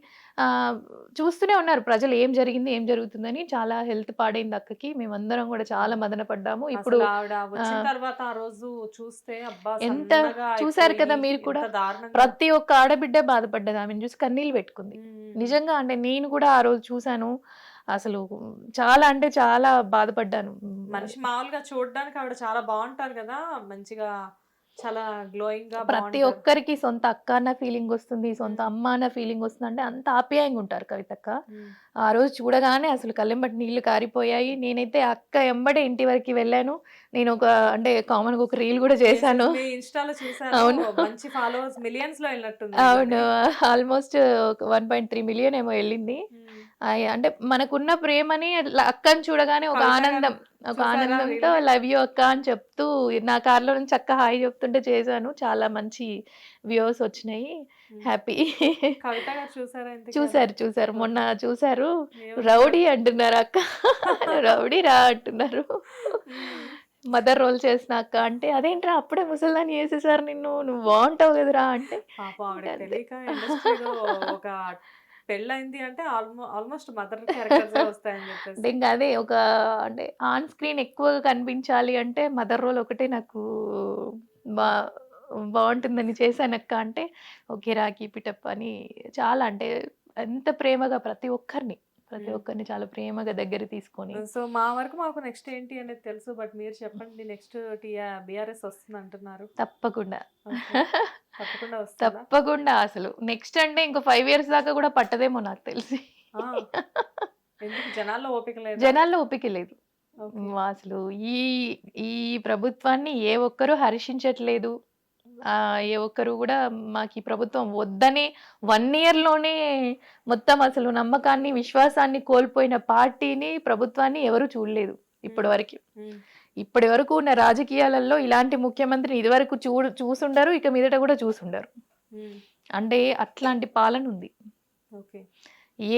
చూస్తూనే ఉన్నారు ప్రజలు ఏం జరిగింది, ఏం జరుగుతుందని. చాలా హెల్త్ పాడైంది అక్కకి. మేమందరం కూడా చాలా మదన పడ్డాము. ఇప్పుడు అసలు ఆవిడ వచ్చిన తర్వాత ఆ రోజు చూస్తే అబ్బా ఎంత సన్నగా చూసారు కదా అయిపోయి, మీరు కూడా, ఎంత దారుణంగా. ప్రతి ఒక్క ఆడబిడ్డ బాధపడ్డది, ఆమెను చూసి కన్నీళ్ళు పెట్టుకుంది. నిజంగా అంటే నేను కూడా ఆ రోజు చూశాను. అసలు చాలా అంటే చాలా బాధపడ్డాను. మనిషి మామూలుగా చూడడానికి ఆవిడ చాలా బాగుంటారు కదా, మంచిగా చాలా గ్లోయింగ్ గా ప్రతి బాగుంటారు. ఒక్కరికి సొంత అక్క అన్న ఫీలింగ్ వస్తుంది, సొంత అమ్మ అన్న ఫీలింగ్ వస్తుంది. అంటే అంత ఆప్యాయంగా ఉంటారు కవితక్క. ఆ రోజు చూడగానే అసలు కళ్ళెంబటి నీళ్లు కారిపోయాయి. నేనైతే అక్క ఎంబడే ఇంటి వరకు వెళ్ళాను. నేను అంటే కామన్ గా ఒక రీల్ కూడా చేశాను. మీ ఇన్స్టాలో చూసాను, అవును. మంచి ఫాలోవర్స్ మిలియన్స్ లో వెళ్ళినట్టుంది. అవును, ఆల్మోస్ట్ 1.3 మిలియన్ ఏమో వెళ్ళింది. అంటే మనకున్న ప్రేమని అక్కని చూడగానే ఒక కవిత ఆనందం, గారు ఒక చూసారా ఆనందంతో reel? లవ్ యూ అక్క అని చెప్తూ నా కార్లో నుంచి అక్క హాయ్ చెప్తుంటే చేశాను. చాలా మంచి వ్యూస్ వచ్చినాయి. హ్యాపీ. కవిత గారు చూసారా ఇంతకీ? చూసారు మొన్న చూసారు. ఏమన్నారు? రౌడీ అంటున్నారు అక్క. రౌడీ రా అంటున్నారు. మదర్ రోల్ చేసిన అక్క అంటే, అదేంట్రా అప్పుడే ముసల్దాన్ని చేసేసారు నిన్ను, నువ్వు బాగుంటావు కదరా అంటే. పాపం ఆవిడకి అంతే. తెలియక ఇండస్ట్రీలో ఒక పెళ్ళైంది అంటే ఆల్మోస్ట్ మదర్ క్యారెక్టర్స్ వస్తాయని చెప్పేసి. అంటే ఇంకా అదే ఒక, అంటే ఆన్ స్క్రీన్ ఎక్కువగా కనిపించాలి అంటే మదర్ రోల్ ఒకటే నాకు బా బాగుంటుందని చేశానక్క అంటే, ఓకే రా కీప్ ఇట్ అప్ అని. చాలా అంటే ఎంత ప్రేమగా ప్రతి ఒక్కరిని చాలా ప్రేమగా దగ్గర తీసుకొని. సో మా వరకు మాకు నెక్స్ట్ ఏంటి అనేది తెలుసు, బట్ మీరు చెప్పండి, నెక్స్ట్ బీఆర్ఎస్ వస్తుంది అంటున్నారు. తప్పకుండా. Okay. తప్పకుండా వస్తుందా? తప్పకుండా. అసలు నెక్స్ట్ అంటే ఇంకో 5 years దాకా కూడా పట్టదేమో నాకు తెలిసి. ఆ, ఎందుకు జనాల్లో ఓపిక లేదు? జనాల్లో ఓపిక లేదు. అసలు ఈ ఈ ప్రభుత్వాన్ని ఏ ఒక్కరూ హర్షించట్లేదు. ఏ ఒక్కరు కూడా మాకు ఈ ప్రభుత్వం వద్దనే 1 year లోనే మొత్తం అసలు నమ్మకాన్ని, విశ్వాసాన్ని కోల్పోయిన పార్టీని, ప్రభుత్వాన్ని ఎవరు చూడలేదు ఇప్పటి వరకు ఉన్న రాజకీయాలలో. ఇలాంటి ముఖ్యమంత్రిని ఇదివరకు చూసుండరు, ఇక మీదట కూడా చూసుండరు. అంటే అట్లాంటి పాలన ఉంది.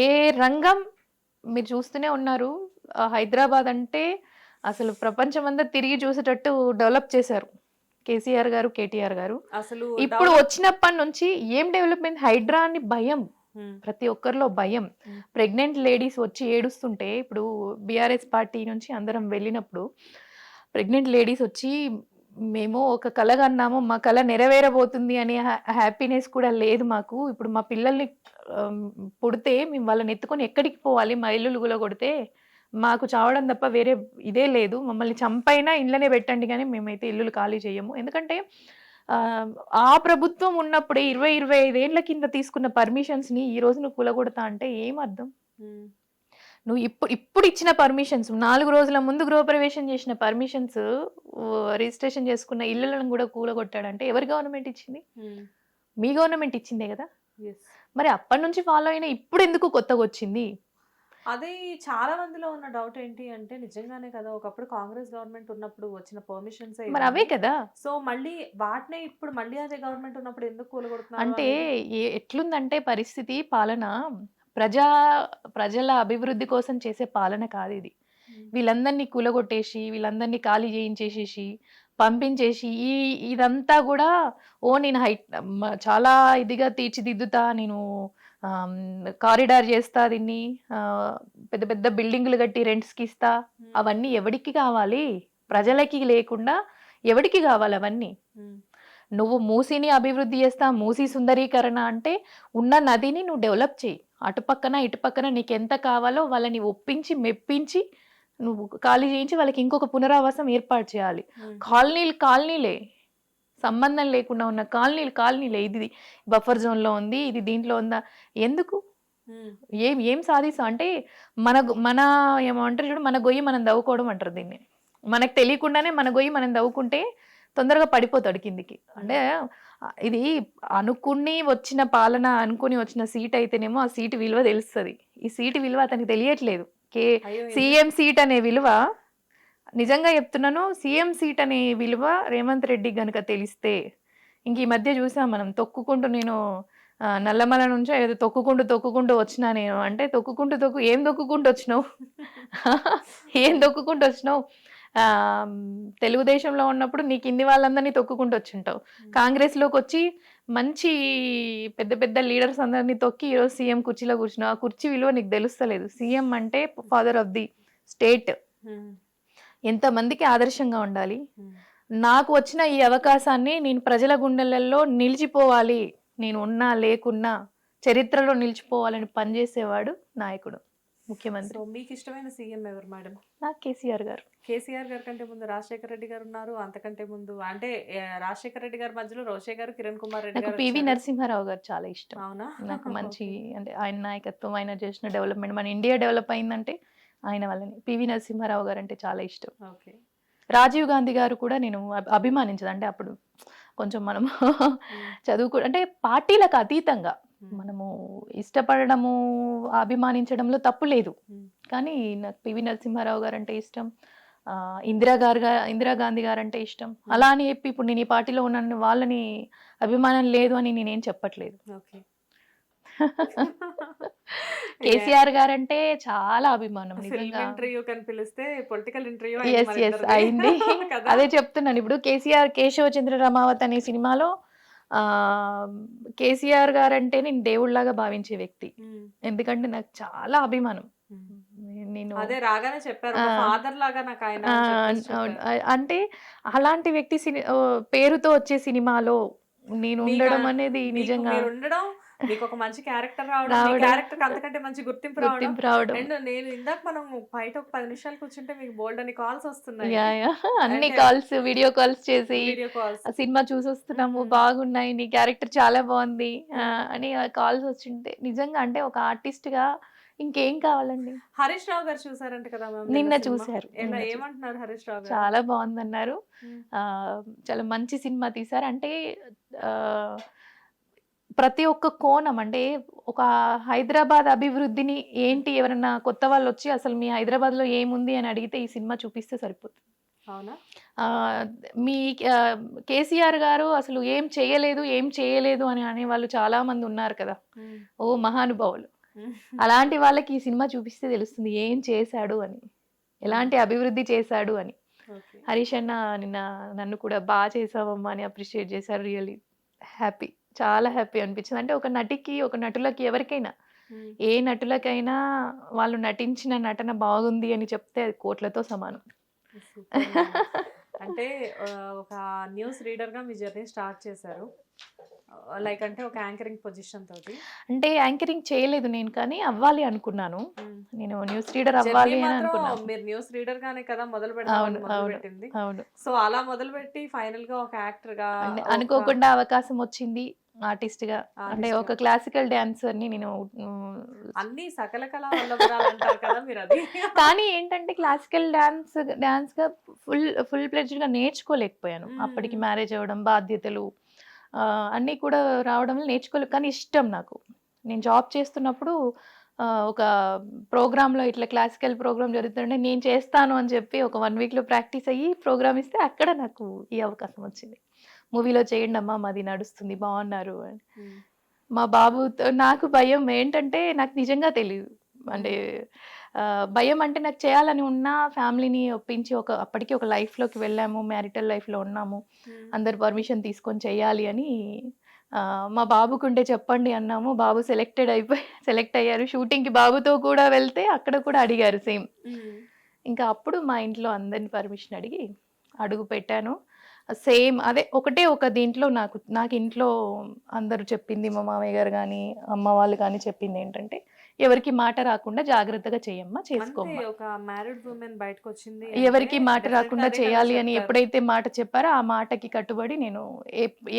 ఏ రంగం మీరు చూస్తూనే ఉన్నారు. హైదరాబాద్ అంటే అసలు ప్రపంచమంతా తిరిగి చూసేటట్టు డెవలప్ చేశారు కేసీఆర్ గారు, కేటీఆర్ గారు. అసలు ఇప్పుడు వచ్చినప్పటి నుంచి ఏం డెవలప్మెంట్, హైడ్రా అని భయం, ప్రతి ఒక్కరిలో భయం. ప్రెగ్నెంట్ లేడీస్ వచ్చి ఏడుస్తుంటే, ఇప్పుడు బీఆర్ఎస్ పార్టీ నుంచి అందరం వెళ్ళినప్పుడు ప్రెగ్నెంట్ లేడీస్ వచ్చి, మేము ఒక కల కన్నాము, మా కళ నెరవేరబోతుంది అనే హ్యాపీనెస్ కూడా లేదు మాకు. ఇప్పుడు మా పిల్లల్ని పుడితే మేము వాళ్ళని ఎత్తుకొని ఎక్కడికి పోవాలి, మా ఇల్లులు గులగొడితే మాకు చావడం తప్ప వేరే ఇదే లేదు, మమ్మల్ని చంపైనా ఇంట్లోనే పెట్టండి కానీ మేమైతే ఇల్లులు ఖాళీ చేయము. ఎందుకంటే ఆ ప్రభుత్వం ఉన్నప్పుడే 20-25 ఏళ్ల కింద తీసుకున్న పర్మిషన్స్ని ఈ రోజు నువ్వు కూలగొడతా అంటే ఏం అర్థం? నువ్వు ఇప్పుడు ఇచ్చిన పర్మిషన్స్, 4 రోజుల ముందు గృహప్రవేశం చేసిన పర్మిషన్స్, రిజిస్ట్రేషన్ చేసుకున్న ఇళ్ళలను కూడా కూలగొట్టాడంటే ఎవరి గవర్నమెంట్ ఇచ్చింది? మీ గవర్నమెంట్ ఇచ్చిందే కదా. మరి అప్పటి నుంచి ఫాలో అయినా ఇప్పుడు ఎందుకు కొత్తగా వచ్చింది? అదే చాలా మందిలో ఉన్న డౌట్ ఏంటి అంటే, నిజంగానే కదా ఒకప్పుడు కాంగ్రెస్ గవర్నమెంట్ ఉన్నప్పుడు వచ్చిన పర్మిషన్స్ మరి అవే కదా. సో మళ్ళీ వాటినే ఇప్పుడు మళ్ళీ అదే గవర్నమెంట్ ఉన్నప్పుడు ఎందుకు కూలగొడుతున్నారు అంటే ఎట్లుందంటే పరిస్థితి, పాలన ప్రజల అభివృద్ధి కోసం చేసే పాలన కాదు ఇది. వీళ్ళందరినీ కూలగొట్టేసి, వీళ్ళందరినీ ఖాళీ చేయించేసేసి, పంపించేసి, ఇదంతా కూడా నేను చాలా ఇదిగా తీర్చిదిద్దుతా, నేను కారిడార్ చేస్తా, దీన్ని పెద్ద పెద్ద బిల్డింగ్లు కట్టి రెంట్స్కి ఇస్తా, అవన్నీ ఎవరికి కావాలి? ప్రజలకి లేకుండా ఎవడికి కావాలి అవన్నీ? ఉమ్, నువ్వు మూసీని అభివృద్ధి చేస్తా, మూసీ సుందరీకరణ అంటే ఉన్న నదిని నువ్వు డెవలప్ చేయి. అటుపక్కన ఇటుపక్కన నీకు ఎంత కావాలో వాళ్ళని ఒప్పించి మెప్పించి నువ్వు ఖాళీ చేయించి వాళ్ళకి ఇంకొక పునరావాసం ఏర్పాటు చేయాలి. ఉమ్, కాలనీలే సంబంధం లేకుండా ఉన్న కాలనీలే ఇది బఫర్ జోన్లో ఉంది, ఇది దీంట్లో ఉందా, ఎందుకు? ఉమ్, ఏం సాధిస్తాం అంటే మన ఏమంటారు చూడు, మన గొయ్యి మనం దవ్వుకోవడం అంటారు దీన్ని. మనకు తెలియకుండానే మన గొయ్యి మనం దవ్వుకుంటే తొందరగా పడిపోతాడు కిందికి. అంటే ఇది అనుకుని వచ్చిన సీట్ అయితేనేమో ఆ సీటు విలువ తెలుస్తుంది. ఈ సీటు విలువ అతనికి తెలియట్లేదు. అయ్యో, సీఎం సీట్ అనే విలువ, నిజంగా చెప్తున్నాను, సీఎం సీట్ అనే విలువ రేవంత్ రెడ్డి గనుక తెలిస్తే, ఇంక ఈ మధ్య చూసాం మనం తొక్కుకుంటూ, నేను నల్లమల నుంచో ఏదో తొక్కుకుంటూ వచ్చినా నేను అంటే, ఏం తొక్కుకుంటూ వచ్చినావు ఏం తొక్కుకుంటూ వచ్చినావు? తెలుగుదేశంలో ఉన్నప్పుడు నీకు ఇన్ని వాళ్ళందరినీ తొక్కుకుంటూ వచ్చింటావు. కాంగ్రెస్లోకి వచ్చి మంచి పెద్ద పెద్ద లీడర్స్ అందరినీ తొక్కి ఈరోజు సీఎం కుర్చీలో కూర్చున్నావు. ఆ కుర్చీ విలువ నీకు తెలుస్తలేదు. సీఎం అంటే ఫాదర్ ఆఫ్ ది స్టేట్, ఉమ్, ఎంతమందికి ఆదర్శంగా ఉండాలి. ఉమ్, నాకు వచ్చిన ఈ అవకాశాన్ని నేను ప్రజల గుండెలలో నిలిచిపోవాలి, నేను ఉన్నా లేకున్నా చరిత్రలో నిలిచిపోవాలని పనిచేసేవాడు నాయకుడు, ముఖ్యమంత్రి. సో మీకు ఇష్టమైన సీఎం ఎవరు మేడం? నాకు కేసీఆర్ గారు. కేసీఆర్ గారి కంటే ముందు రాజశేఖర రెడ్డి గారు ఉన్నారు, అంతకంటే ముందు అంటే రాజశేఖర రెడ్డి గారి మధ్యలో రోషే గారు, కిరణ్ కుమార్ రెడ్డి నాకు గారు పివి వచ్చారు. నరసింహారావు గారు చాలా ఇష్టం. అవునా? నాకు మంచి అంటే ఆయన నాయకత్వం, ఆయన చేసిన డెవలప్మెంట్, మన ఇండియా డెవలప్ అయిందంటే ఆయన వల్లనే. పివి నరసింహారావు గారు అంటే చాలా ఇష్టం. ఓకే. రాజీవ్ గాంధీ గారు కూడా నేను అభిమానించదు. అంటే అప్పుడు కొంచెం మనం చదువుకో అంటే పార్టీలకు అతీతంగా మనము ఇష్టపడము, అభిమానించడంలో తప్పు లేదు. కానీ నాకు పివి నరసింహారావు గారు అంటే ఇష్టం, ఇందిరాగాంధీ గారు అంటే ఇష్టం. అలా అని చెప్పి ఇప్పుడు నేను ఈ పార్టీలో ఉన్న వాళ్ళని అభిమానం లేదు అని నేనేం చెప్పట్లేదు. ఓకే. కేసీఆర్ గారు అంటే చాలా అభిమానం ఫిల్మ్ నిజంగా. ఇంటర్వ్యూ కని పిలిస్తే పొలిటికల్ ఇంటర్వ్యూ ఎస్ అయింది. అదే చెప్తున్నాను. ఇప్పుడు కేశవ చంద్ర రమావత్ అనే సినిమాలో కేసీఆర్ గారు అంటే నేను దేవుళ్లాగా భావించే వ్యక్తి. ఎందుకంటే నాకు చాలా అభిమానం. నేను అదే రాగానే చెప్పారు, ఫాదర్ లాగా నాకు ఆయన అంటే అలాంటి వ్యక్తి పేరుతో వచ్చే సినిమాలో నేను ఉండడం అనేది నిజంగా ఉండడం, మీకు ఒక మంచి క్యారెక్టర్ రావడం, క్యారెక్టర్ అంతకంటే మంచి గుర్తింపు రావడం. అండ్ నేను ఇందాక మనం బయట ఒక 10 నిమిషాలు కూర్చుంటే మీకు బోల్డ్ అని కాల్స్ వస్తున్నాయి. అన్ని కాల్స్, వీడియో కాల్స్ చేసి వీడియో కాల్స్, సినిమా చూసొస్తున్నాము, బాగున్నాయి, నీ క్యారెక్టర్ చాలా బాగుంది అని కాల్స్ వచ్చింటే నిజంగా అంటే ఒక ఆర్టిస్ట్ గా ఇంకేం కావాలండి. హరీష్ రావు గారు చూసారంట కదా మ్యామ్? నిన్న చూసారు. ఏమంటున్నారు హరీష్ రావు గారు? చాలా బాగుందన్నారు. చాలా మంచి సినిమా తీశారు. అంటే ప్రతి ఒక్క కోణం, అంటే ఒక హైదరాబాద్ అభివృద్ధిని ఏంటి, ఎవరన్నా కొత్త వాళ్ళు వచ్చి అసలు మీ హైదరాబాద్లో ఏముంది అని అడిగితే ఈ సినిమా చూపిస్తే సరిపోతుంది. అవునా? మీ కేసీఆర్ గారు అసలు ఏం చేయలేదు అని అనేవాళ్ళు చాలా మంది ఉన్నారు కదా, ఓ మహానుభావులు. అలాంటి వాళ్ళకి ఈ సినిమా చూపిస్తే తెలుస్తుంది ఏం చేశాడు అని, ఎలాంటి అభివృద్ధి చేశాడు అని. హరీష్ అన్న నిన్న నన్ను కూడా బాగా చేసావమ్మా అని అప్రిషియేట్ చేశారు. రియల్లీ హ్యాపీ, చాలా హ్యాపీ అనిపించింది. అంటే ఒక నటికి, ఒక నటులకి, ఎవరికైనా ఏ నటులకైనా వాళ్ళు నటించిన నటన బాగుంది అని చెప్తే అది కోట్లతో సమానం. అంటే ఒక న్యూస్ రీడర్ గా మీ జర్నీ స్టార్ట్ చేశారు, లైక్ అంటే ఒక యాంకరింగ్ పొజిషన్ తోటి. అంటే యాంకరింగ్ చేయలేదు నేను, కానీ అవ్వాలి అనుకున్నాను. నేను న్యూస్ రీడర్ అవ్వాలి అని అనుకున్నాను. మీరు న్యూస్ రీడర్ గానే కదా మొదలు పెట్టింది. అవును. సో అలా మొదలు పెట్టి ఫైనల్ గా ఒక యాక్టర్ గా అనుకోకుండా అవకాశం వచ్చింది, ఆర్టిస్ట్ గా. అంటే ఒక క్లాసికల్ డాన్సర్ ని నేను అన్ని సకల కళా వల్లభరాలు అంటారు కదా మీరు, అది కానీ ఏంటంటే క్లాసికల్ డాన్స్ గా ఫుల్ ఫ్లెడ్జ్డ్ గా నేర్చుకోలేకపోయాను. అప్పటికి మ్యారేజ్ అవ్వడం, బాధ్యతలు అన్నీ కూడా రావడంలో నేర్చుకోలేదు. కానీ ఇష్టం నాకు. నేను జాబ్ చేస్తున్నప్పుడు ఒక ప్రోగ్రాంలో ఇట్లా క్లాసికల్ ప్రోగ్రామ్ జరుగుతుంటే నేను చేస్తాను అని చెప్పి ఒక 1 వీక్లో ప్రాక్టీస్ అయ్యి ప్రోగ్రామ్ ఇస్తే అక్కడ నాకు ఈ అవకాశం వచ్చింది. మూవీలో చేయండి అమ్మా, మాది నడుస్తుంది, బాగున్నారు అని. మా బాబుతో నాకు భయం ఏంటంటే నాకు నిజంగా తెలియదు. అంటే భయం అంటే నాకు చేయాలని ఉన్నా ఫ్యామిలీని ఒప్పించి అప్పటికి ఒక లైఫ్లోకి వెళ్ళాము, మ్యారిటల్ లైఫ్లో ఉన్నాము, అందరు పర్మిషన్ తీసుకొని చేయాలి అని మా బాబుకుంటే చెప్పండి అన్నాము. బాబు సెలెక్ట్ అయ్యారు. షూటింగ్కి బాబుతో కూడా వెళ్తే అక్కడ కూడా అడిగారు సేమ్. ఇంకా అప్పుడు మా ఇంట్లో అందరిని పర్మిషన్ అడిగి అడుగు పెట్టాను. సేమ్ అదే ఒకటే ఒక దీంట్లో నాకు ఇంట్లో అందరూ చెప్పింది, మా మామయ్య గారు కానీ అమ్మ వాళ్ళు కానీ చెప్పింది ఏంటంటే, ఎవరికి మాట రాకుండా జాగ్రత్తగా చేయమ్మా, అంతే, చేసుకోమ్మా. ఒక మ్యారీడ్ ఉమెన్ బయటకు వచ్చింది ఎవరికి అంటే మాట definitely రాకుండా అదే కదా చేయాలి అని చెప్తారు. ఎప్పుడైతే మాట చెప్పారో ఆ మాటకి కట్టుబడి నేను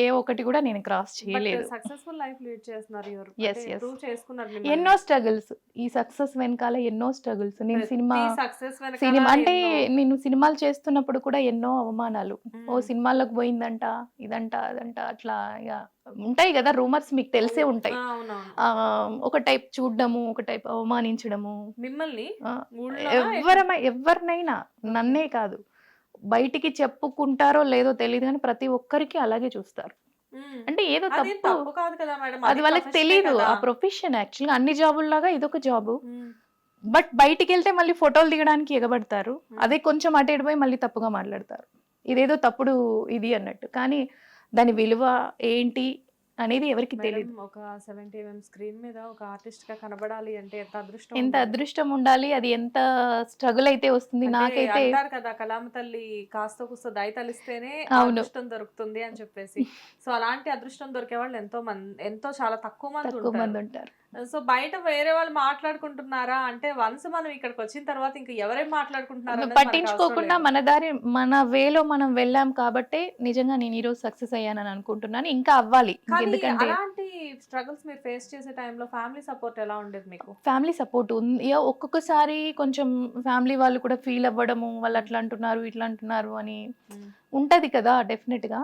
ఏ ఒక్కటి కూడా నేను క్రాస్ బట్ చేయలేదు. సక్సెస్ఫుల్ లైఫ్ లీడ్ చేస్తున్నారు ఎవరు Yes, అంటే yes. ప్రూవ్ చేసుకున్నారు ఎన్నో మిమ్మల్ని. స్ట్రగుల్స్, ఈ సక్సెస్ వెనకాల ఎన్నో స్ట్రగుల్స్. నేను సినిమా ప్రతి సక్సెస్ వెనకాల సినిమా అంటే ఎన్నో. నేను సినిమాలు చేస్తున్నప్పుడు కూడా ఎన్నో అవమానాలు. ఓ మ్మ్. సినిమాలకు పోయిందంట, ఇదంట అదంట అట్లా ఇక ఉంటాయి కదా రూమర్స్, మీకు తెలిసే ఉంటాయి. అవునవును. ఆ, ఒక టైప్ చూడడము, ఒక టైప్ అవమానించడము. మిమ్మల్ని ఆ, ఊళ్ళోనా ఎవరినైనా, నన్నే కాదు, బయటికి చెప్పుకుంటారో లేదో తెలియదు కానీ ప్రతి ఒక్కరికి అలాగే చూస్తారు. మ్మ్. అంటే ఏదో అదేం తప్పు, తప్పు కాదు కదా మేడం, అది వాళ్ళకి profession తెలీదు. కదా. ఆ ప్రొఫెషన్ యాక్చువల్గా అన్ని జాబుల్లాగా ఇదొక జాబు. మ్మ్. బట్ బయటికి వెళ్తే మళ్ళీ ఫోటోలు దిగడానికి ఎగబడతారు. అదే కొంచెం అటు ఇటు పోయి మళ్ళీ తప్పుగా మాట్లాడతారు. ఇదేదో తప్పుడు ఇది అన్నట్టు. కానీ దాని విలువ ఏంటి అనేది ఎవరికి తెలియదు. మేడం, ఒక 70mm స్క్రీన్ మీద ఒక ఆర్టిస్ట్ గా కనబడాలి అంటే ఎంత అదృష్టం ఎంత ఉండాలి. అదృష్టం ఉండాలి, అది ఎంత స్ట్రగుల్ అయితే వస్తుంది. అంటే నాకైతే అంటారు కదా, కలామ తల్లి కాస్త కూస్త దయ తలిస్తేనే ఆ అవును. అదృష్టం దొరుకుతుంది అని చెప్పేసి. సో అలాంటి అదృష్టం దొరికే వాళ్ళు ఎంతో చాలా తక్కువ మంది తక్కువ మంది ఉంటారు. ఉంటారు. సో బయట వేరే వాళ్ళు మాట్లాడుకుంటున్నారా అంటే, వన్స్ మనం ఇక్కడికి వచ్చిన తర్వాత ఇంకా ఎవరేం మాట్లాడుకుంటున్నారు అన్నది మనకు అవసరం పట్టించుకోకుండా లేదు. మన దారి మన వేలో మనం వెళ్ళాం కాబట్టి నిజంగా నేను ఈరోజు సక్సెస్ అయ్యానని అనుకుంటున్నాను. ఇంకా అవ్వాలి. కానీ ఎందుకంటే అలాంటి స్ట్రగుల్స్ మీరు ఫేస్ చేసే టైంలో ఫ్యామిలీ సపోర్ట్ ఎలా ఉండేది మీకు? ఫ్యామిలీ సపోర్ట్ ఉంది. ఒక్కొక్కసారి కొంచెం ఫ్యామిలీ వాళ్ళు కూడా ఫీల్ అవ్వడము, వాళ్ళు అట్లా అంటున్నారు ఇట్లా అంటున్నారు అని ఉంటది కదా. డెఫినెట్ గా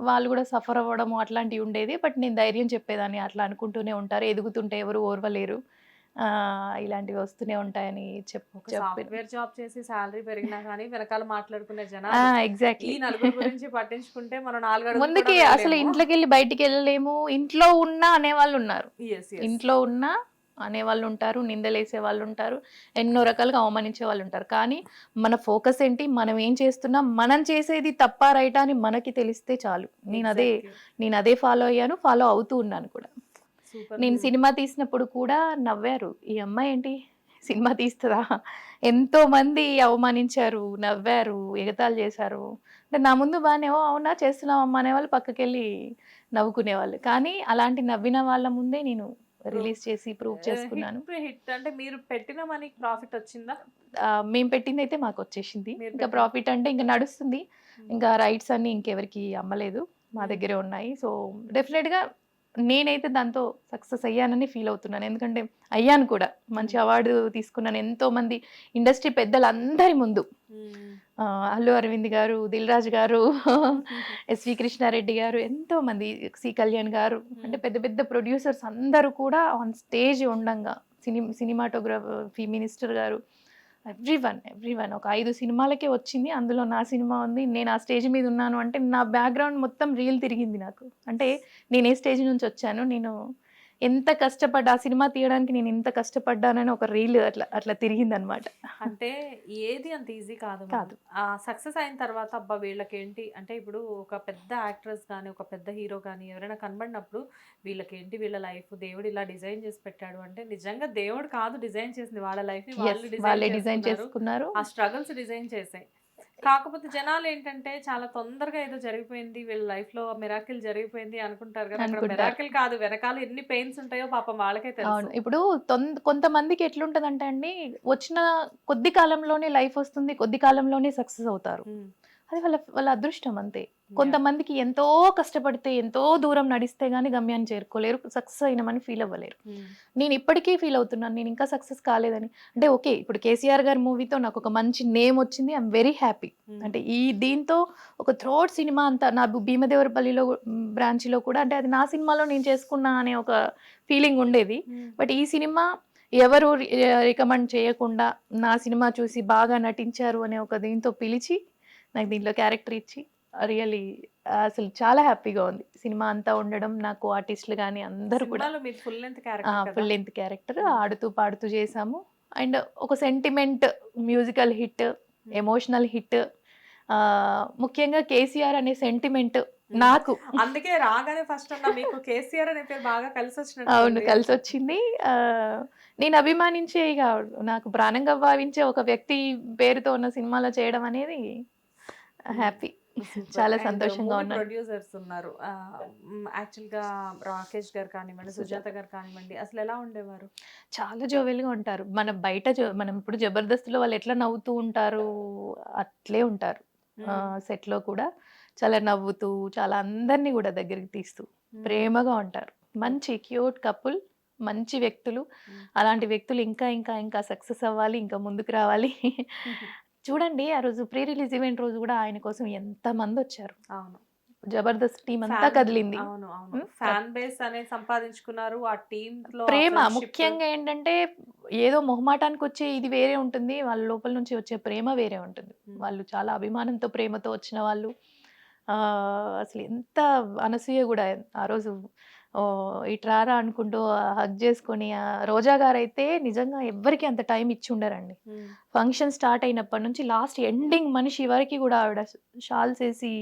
వాళ్ళు కూడా సఫర్ అవ్వడము అట్లాంటివి ఉండేది. బట్ నేను ధైర్యం చెప్పేదాన్ని, అట్లా అనుకుంటూనే ఉంటారు, ఎదుగుతుంటే ఎవరు ఓర్వలేరు, ఇలాంటివి వస్తూనే ఉంటాయని ఒక చెప్పాను. సాఫ్ట్వేర్ జాబ్ చేసి శాలరీ పెరిగినా కానీ వెనకాల మాట్లాడుకునే జనాలు ఈ ఎగ్జాక్ట్లీ. నలుగురు గురించి పట్టించుకుంటే మనం 4 అడుగులు ముందుకి కూడా అసలు వెళ్ళలేము. ఇంట్లోకి వెళ్ళి బయటికి వెళ్ళలేము. ఇంట్లో ఉన్నా అనేవాళ్ళు ఉన్నారు, Yes, yes. ఇంట్లో ఉన్నా అనేవాళ్ళు ఉంటారు, నిందలేసే వాళ్ళు ఉంటారు, ఎన్నో రకాలుగా అవమానించే వాళ్ళు ఉంటారు. కానీ మన ఫోకస్ ఏంటి, మనం ఏం చేస్తున్నాం, మనం చేసేది తప్ప రైటా అని మనకి తెలిస్తే చాలు. Exactly. నేను అదే ఫాలో అయ్యాను, ఫాలో అవుతూ ఉన్నాను కూడా. Super. నేను సినిమా తీసినప్పుడు కూడా నవ్వారు, ఈ అమ్మాయి ఏంటి సినిమా తీస్తుందా, ఎంతో మంది అవమానించారు, నవ్వారు, ఎగతాళి చేశారు. అంటే నా ముందు బాగానే ఓ అవునా చేస్తున్నావు అమ్మ అనేవాళ్ళు, పక్కకి వెళ్ళి నవ్వుకునేవాళ్ళు. కానీ అలాంటి నవ్విన వాళ్ళ ముందే నేను రిలీజ్ చేసి ప్రూవ్ చేసుకున్నాను. హిట్ అంటే మీరు పెట్టిన మనీకి ప్రాఫిట్ వచ్చిందా? మేము పెట్టింది అయితే మాకు వచ్చేసింది. మీరు ఇంకా పెట్టింది. ప్రాఫిట్ అంటే ఇంకా నడుస్తుంది. ఇంకా రైట్స్ అన్ని ఇంకెవరికి అమ్మలేదు, మా దగ్గరే ఉన్నాయి. సో డెఫినెట్గా నేనైతే దాంతో సక్సెస్ అయ్యానని ఫీల్ అవుతున్నాను. ఎందుకంటే అయ్యాను కూడా, మంచి అవార్డు తీసుకున్నాను ఎంతో మంది ఇండస్ట్రీ పెద్దలందరి ముందు. అల్లు అరవింద్ గారు, దిల్ రాజు గారు, ఎస్వి కృష్ణారెడ్డి గారు, ఎంతో మంది, సి కళ్యాణ్ గారు, అంటే పెద్ద పెద్ద ప్రొడ్యూసర్స్ అందరూ కూడా ఆన్ స్టేజ్ ఉండంగా, సినిమాటోగ్రఫీ మినిస్టర్ గారు, ఎవ్రీవన్ ఒక 5 సినిమాలకే వచ్చింది, అందులో నా సినిమా ఉంది. నేను ఆ స్టేజ్ మీద ఉన్నాను అంటే నా బ్యాక్గ్రౌండ్ మొత్తం రీల్ తిరిగింది నాకు. అంటే నేను ఏ స్టేజ్ నుంచి వచ్చాను, నేను ఎంత కష్టపడ్డా, ఆ సినిమా తీయడానికి నేను ఎంత కష్టపడ్డానని ఒక రీల్ అట్లా తిరిగింది అనమాట. అంటే ఏది అంత ఈజీ కాదు. కాదు. ఆ సక్సెస్ అయిన తర్వాత అబ్బా వీళ్ళకేంటి అంటే, ఇప్పుడు ఒక పెద్ద యాక్ట్రెస్ కానీ ఒక పెద్ద హీరో కానీ ఎవరైనా కనబడినప్పుడు వీళ్ళకేంటి, వీళ్ళ లైఫ్ దేవుడు ఇలా డిజైన్ చేసి పెట్టాడు అంటే, నిజంగా దేవుడు కాదు డిజైన్ చేసింది, వాళ్ళ లైఫ్ ని వాళ్ళే డిజైన్ చేసుకున్నారు. ఆ స్ట్రగుల్స్ డిజైన్ చేసాయి. కాకపోతే జనాలు ఏంటంటే చాలా తొందరగా ఏదో జరిగిపోయింది వీళ్ళ లైఫ్ లో, మిరాకిల్ జరిగిపోయింది అనుకుంటారు కదా. అక్కడ మిరాకిల్ కాదు, వెనకాల ఎన్ని పెయిన్స్ ఉంటాయో పాపం వాళ్ళకే అవును. తెలుసు. ఇప్పుడు కొంతమందికి ఎట్లుంటదంటే అండి, వచ్చిన కొద్ది కాలంలోనే లైఫ్ వస్తుంది, కొద్ది కాలంలోనే సక్సెస్ అవుతారు. ఉమ్. అది వాళ్ళ అదృష్టం అంతే. కొంతమందికి ఎంతో కష్టపడితే, ఎంతో దూరం నడిస్తే గానీ గమ్యాన్ని చేరుకోలేరు, సక్సెస్ అయినామని ఫీల్ అవ్వలేరు. నేను ఇప్పటికీ ఫీల్ అవుతున్నాను, నేను ఇంకా సక్సెస్ కాలేదని. అంటే ఓకే, ఇప్పుడు కేసీఆర్ గారి మూవీతో నాకు ఒక మంచి నేమ్ వచ్చింది, ఐఎమ్ వెరీ హ్యాపీ. అంటే దీంతో ఒక థ్రోట్ సినిమా అంతా నా భీమదేవరపల్లిలో బ్రాంచ్లో కూడా, అంటే అది నా సినిమాలో నేను చేసుకున్నా అనే ఒక ఫీలింగ్ ఉండేది. బట్ ఈ సినిమా ఎవరు రికమెండ్ చేయకుండా నా సినిమా చూసి బాగా నటించారు అనే ఒక దీంతో పిలిచి నాకు దీంట్లో క్యారెక్టర్ ఇచ్చి రియల్లీ అసలు చాలా హ్యాపీగా ఉంది. సినిమా అంతా ఉండడం, నాకు ఆర్టిస్టులు కానీ అందరూ కూడా full length full length character ఆడుతూ పాడుతూ చేసాము. అండ్ ఒక sentiment musical hit, emotional hit, ముఖ్యంగా కేసీఆర్ అనే సెంటిమెంట్ నాకు అందుకే రాగానే ఫస్ట్ అన్న మీకు కేసీఆర్ అనే పేరు బాగా కలిసి అవును వచ్చినట్టు కలిసి వచ్చింది. నేను అభిమానించే ఇక నాకు ప్రాణంగా భావించే ఒక వ్యక్తి పేరుతో ఉన్న సినిమాలో చేయడం అనేది హ్యాపీ. చాలా సంతోషంగా ఉన్నాను. ప్రొడ్యూసర్స్ ఉన్నారు యాక్చువల్ గా రాకేష్ గారు కానివ్వండి, సుజాత గారు కానివ్వండి, అసలు ఎలా ఉండేవారు? చాలా జోవెల్గా ఉంటారు. మన బయట మనం ఇప్పుడు జబర్దస్త్లో వాళ్ళు ఎట్లా నవ్వుతూ ఉంటారు అట్లే ఉంటారు. సెట్లో కూడా చాలా నవ్వుతూ చాలా అందరినీ కూడా దగ్గరికి తీస్తూ ప్రేమగా ఉంటారు. మంచి క్యూట్ కపుల్, మంచి వ్యక్తులు. అలాంటి వ్యక్తులు ఇంకా ఇంకా ఇంకా సక్సెస్ అవ్వాలి, ఇంకా ముందుకు రావాలి. చూడండి ఆ రోజు ప్రీ రిలీజ్ ఈవెంట్ రోజు కూడా ఆయన కోసం ఎంత మంది వచ్చారు. అవును, జబర్దస్త్ టీం అంతా కదిలింది. అవును అవును, ఫ్యాన్ బేస్ అనేది సంపాదించుకున్నారు. ఆ టీమ్ లో ప్రేమ ముఖ్యంగా ఏంటంటే ఏదో మొహమాటానికి వచ్చే ఇది వేరే ఉంటుంది, వాళ్ళ లోపల నుంచి వచ్చే ప్రేమ వేరే ఉంటుంది. వాళ్ళు చాలా అభిమానంతో ప్రేమతో వచ్చిన వాళ్ళు. అసలు ఎంత అనసూయ కూడా ఆ రోజు ఇట్రారా అనుకుంటూ హగ్ చేసుకొని, రోజా గారు అయితే నిజంగా ఎవ్వరికి అంత టైం ఇచ్చి ఉండరండి. ఫంక్షన్ స్టార్ట్ అయినప్పటి నుంచి లాస్ట్ ఎండింగ్ మనిషి వరకు కూడా ఆవిడ షాల్స్ వేసి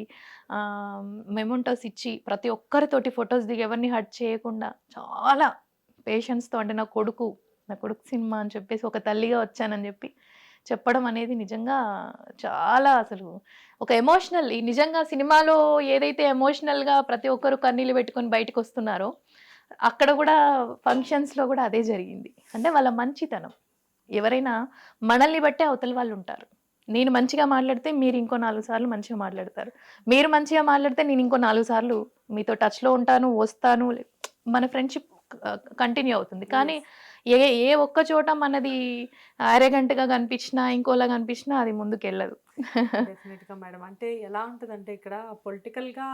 మెమోంటోస్ ఇచ్చి ప్రతి ఒక్కరితోటి ఫొటోస్ దిగి ఎవరిని హట్ చేయకుండా చాలా పేషెన్స్తో, అంటే నా కొడుకు సినిమా అని చెప్పేసి ఒక తల్లిగా వచ్చానని చెప్పి చెప్పడం అనేది నిజంగా చాలా అసలు ఒక ఎమోషనల్. ఈ నిజంగా సినిమాలో ఏదైతే ఎమోషనల్గా ప్రతి ఒక్కరు కన్నీళ్ళు పెట్టుకొని బయటకు వస్తున్నారో అక్కడ కూడా ఫంక్షన్స్లో కూడా అదే జరిగింది. అంటే వాళ్ళ మంచితనం. ఎవరైనా మనల్ని బట్టే అవతల వాళ్ళు ఉంటారు. నేను మంచిగా మాట్లాడితే మీరు ఇంకో 4 సార్లు మంచిగా మాట్లాడతారు, మీరు మంచిగా మాట్లాడితే నేను ఇంకో 4 సార్లు మీతో టచ్లో ఉంటాను, వస్తాను, మన ఫ్రెండ్షిప్ కంటిన్యూ అవుతుంది. కానీ ఏ ఒక్క చోట మనది అరగంటగా కనిపించినా ఇంకోలా కనిపించినా అది ముందుకెళ్ళదు. డెఫినెట్ గా మేడం. అంటే ఎలా ఉంటుందంటే ఇక్కడ పొలిటికల్ గా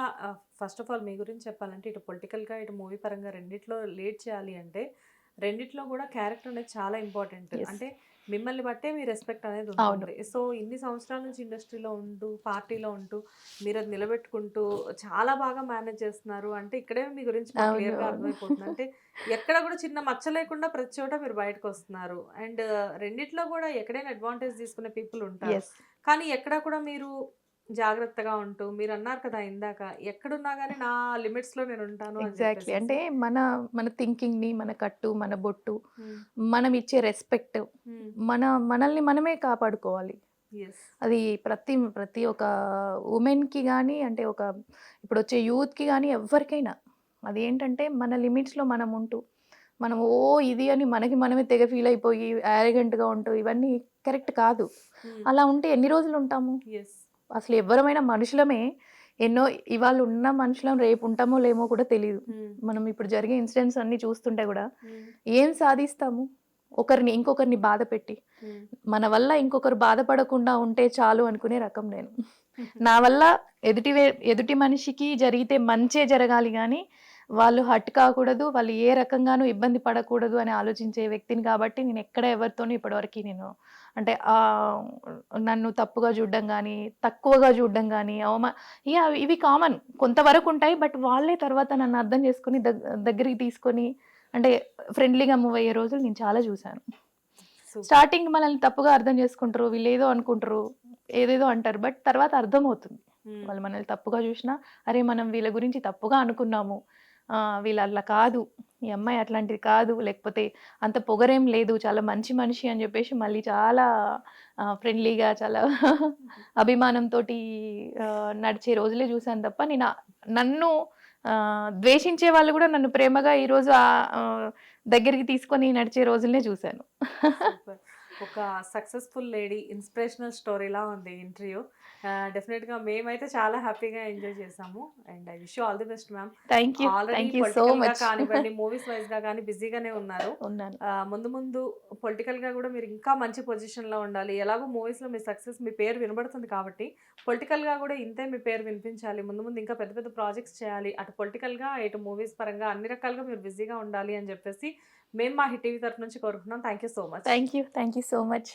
ఫస్ట్ ఆఫ్ ఆల్ మీ గురించి చెప్పాలంటే ఇటు పొలిటికల్ గా ఇటు మూవీ పరంగా రెండిట్లో లీడ్ చేయాలి అంటే రెండిట్లో కూడా క్యారెక్టర్ అనేది చాలా ఇంపార్టెంట్. అంటే మిమ్మల్ని బట్టే మీ రెస్పెక్ట్ అనేది ఉంటుంది. సో ఇన్ని సంవత్సరాల నుంచి ఇండస్ట్రీలో ఉంటూ పార్టీలో ఉంటూ మీరు అది నిలబెట్టుకుంటూ చాలా బాగా మేనేజ్ చేస్తున్నారు అంటే ఇక్కడే మీ గురించి క్లియర్ గా అర్థమైపోతుంది. అంటే ఎక్కడ కూడా చిన్న మచ్చ లేకుండా ప్రతి చోట మీరు బయటకు వస్తున్నారు. అండ్ రెండిట్లో కూడా ఎక్కడైనా అడ్వాంటేజ్ తీసుకునే పీపుల్ ఉంటారు, కానీ ఎక్కడ కూడా మీరు జాగ్రత్తగా ఉంటూ మీరు అన్నారు కదా ఇందాక, ఎక్కడున్నా కానీ నా లిమిట్స్ లో నేను ఉంటాను. ఎగ్జాక్ట్లీ. అంటే మన థింకింగ్ ని, మన కట్టు, మన బొట్టు, మనం ఇచ్చే రెస్పెక్ట్, మనల్ని మనమే కాపాడుకోవాలి. అది ప్రతి ఒక్క ఉమెన్కి కానీ, అంటే ఇప్పుడు వచ్చే యూత్కి కానీ ఎవరికైనా అది ఏంటంటే మన లిమిట్స్లో మనం ఉంటూ మనం ఇది అని మనమే తెగ ఫీల్ అయిపోయి యారగెంట్గా ఉంటూ ఇవన్నీ కరెక్ట్ కాదు. అలా ఉంటే ఎన్ని రోజులు ఉంటాము? అసలు ఎవరమైనా మనుషులమే, ఇవాళ ఉన్న మనుషులం రేపు ఉంటామో లేమో కూడా తెలియదు. మనం ఇప్పుడు జరిగే ఇన్సిడెంట్స్ అన్ని చూస్తుంటే కూడా ఏం సాధిస్తాము? ఇంకొకరిని బాధ పెట్టి మన వల్ల ఇంకొకరు బాధపడకుండా ఉంటే చాలు అనుకునే రకం నేను. నా వల్ల ఎదుటి మనిషికి జరిగితే మంచే జరగాలి కానీ వాళ్ళు హట్ కాకూడదు, వాళ్ళు ఏ రకంగానూ ఇబ్బంది పడకూడదు అని ఆలోచించే వ్యక్తిని. కాబట్టి నేను ఎక్కడ ఎవరితోనూ ఇప్పటివరకు నేను అంటే నన్ను తప్పుగా చూడడం కానీ, తక్కువగా చూడడం కానీ, ఇవి కామన్ కొంతవరకు ఉంటాయి. బట్ వాళ్ళే తర్వాత నన్ను అర్థం చేసుకుని దగ్గరికి తీసుకొని అంటే ఫ్రెండ్లీగా మూవ్ అయ్యే రోజులు నేను చాలా చూశాను. స్టార్టింగ్ మనల్ని తప్పుగా అర్థం చేసుకుంటారు, వీళ్ళు ఏదో అనుకుంటారు, ఏదేదో అంటారు. బట్ తర్వాత అర్థమవుతుంది వాళ్ళు మనల్ని తప్పుగా చూసినా, అరే మనం వీళ్ళ గురించి తప్పుగా అనుకున్నాము, వీళ్ళు అట్లా కాదు, ఈ అమ్మాయి అట్లాంటిది కాదు, లేకపోతే అంత పొగరేం లేదు, చాలా మంచి మనిషి అని చెప్పేసి మళ్ళీ చాలా ఫ్రెండ్లీగా చాలా అభిమానంతో నడిచే రోజులే చూశాను తప్ప నన్ను ద్వేషించే వాళ్ళు కూడా నన్ను ప్రేమగా ఈరోజు దగ్గరికి తీసుకొని నడిచే రోజులనే చూశాను. ఒక సక్సెస్ఫుల్ లేడీ ఇన్స్పిరేషనల్ స్టోరీలా ఉంది ఇంటర్వ్యూ. డెఫినెట్గా మేమైతే చాలా హ్యాపీగా ఎంజాయ్ చేసాము. And I wish you all the best ma'am. Thank you so much. కానివ్వండి మూవీస్ వైజ్ గా కానీ బిజీగానే ఉన్నారు. ముందు పొలిటికల్ గా కూడా మీరు ఇంకా మంచి పొజిషన్ లో ఉండాలి. ఎలాగో మూవీస్ లో మీ సక్సెస్, మీ పేరు వినబడుతుంది కాబట్టి పొలిటికల్ గా కూడా ఇంతే మీ పేరు వినిపించాలి. ముందు ఇంకా పెద్ద పెద్ద ప్రాజెక్ట్స్ చేయాలి. అటు పొలిటికల్ గా ఇటు మూవీస్ పరంగా అన్ని రకాలుగా మీరు బిజీగా ఉండాలి అని చెప్పేసి మేము మా హిట్ టీవీ తరఫు నుంచి కోరుకుంటున్నాం. Thank you so much. Thank you so much.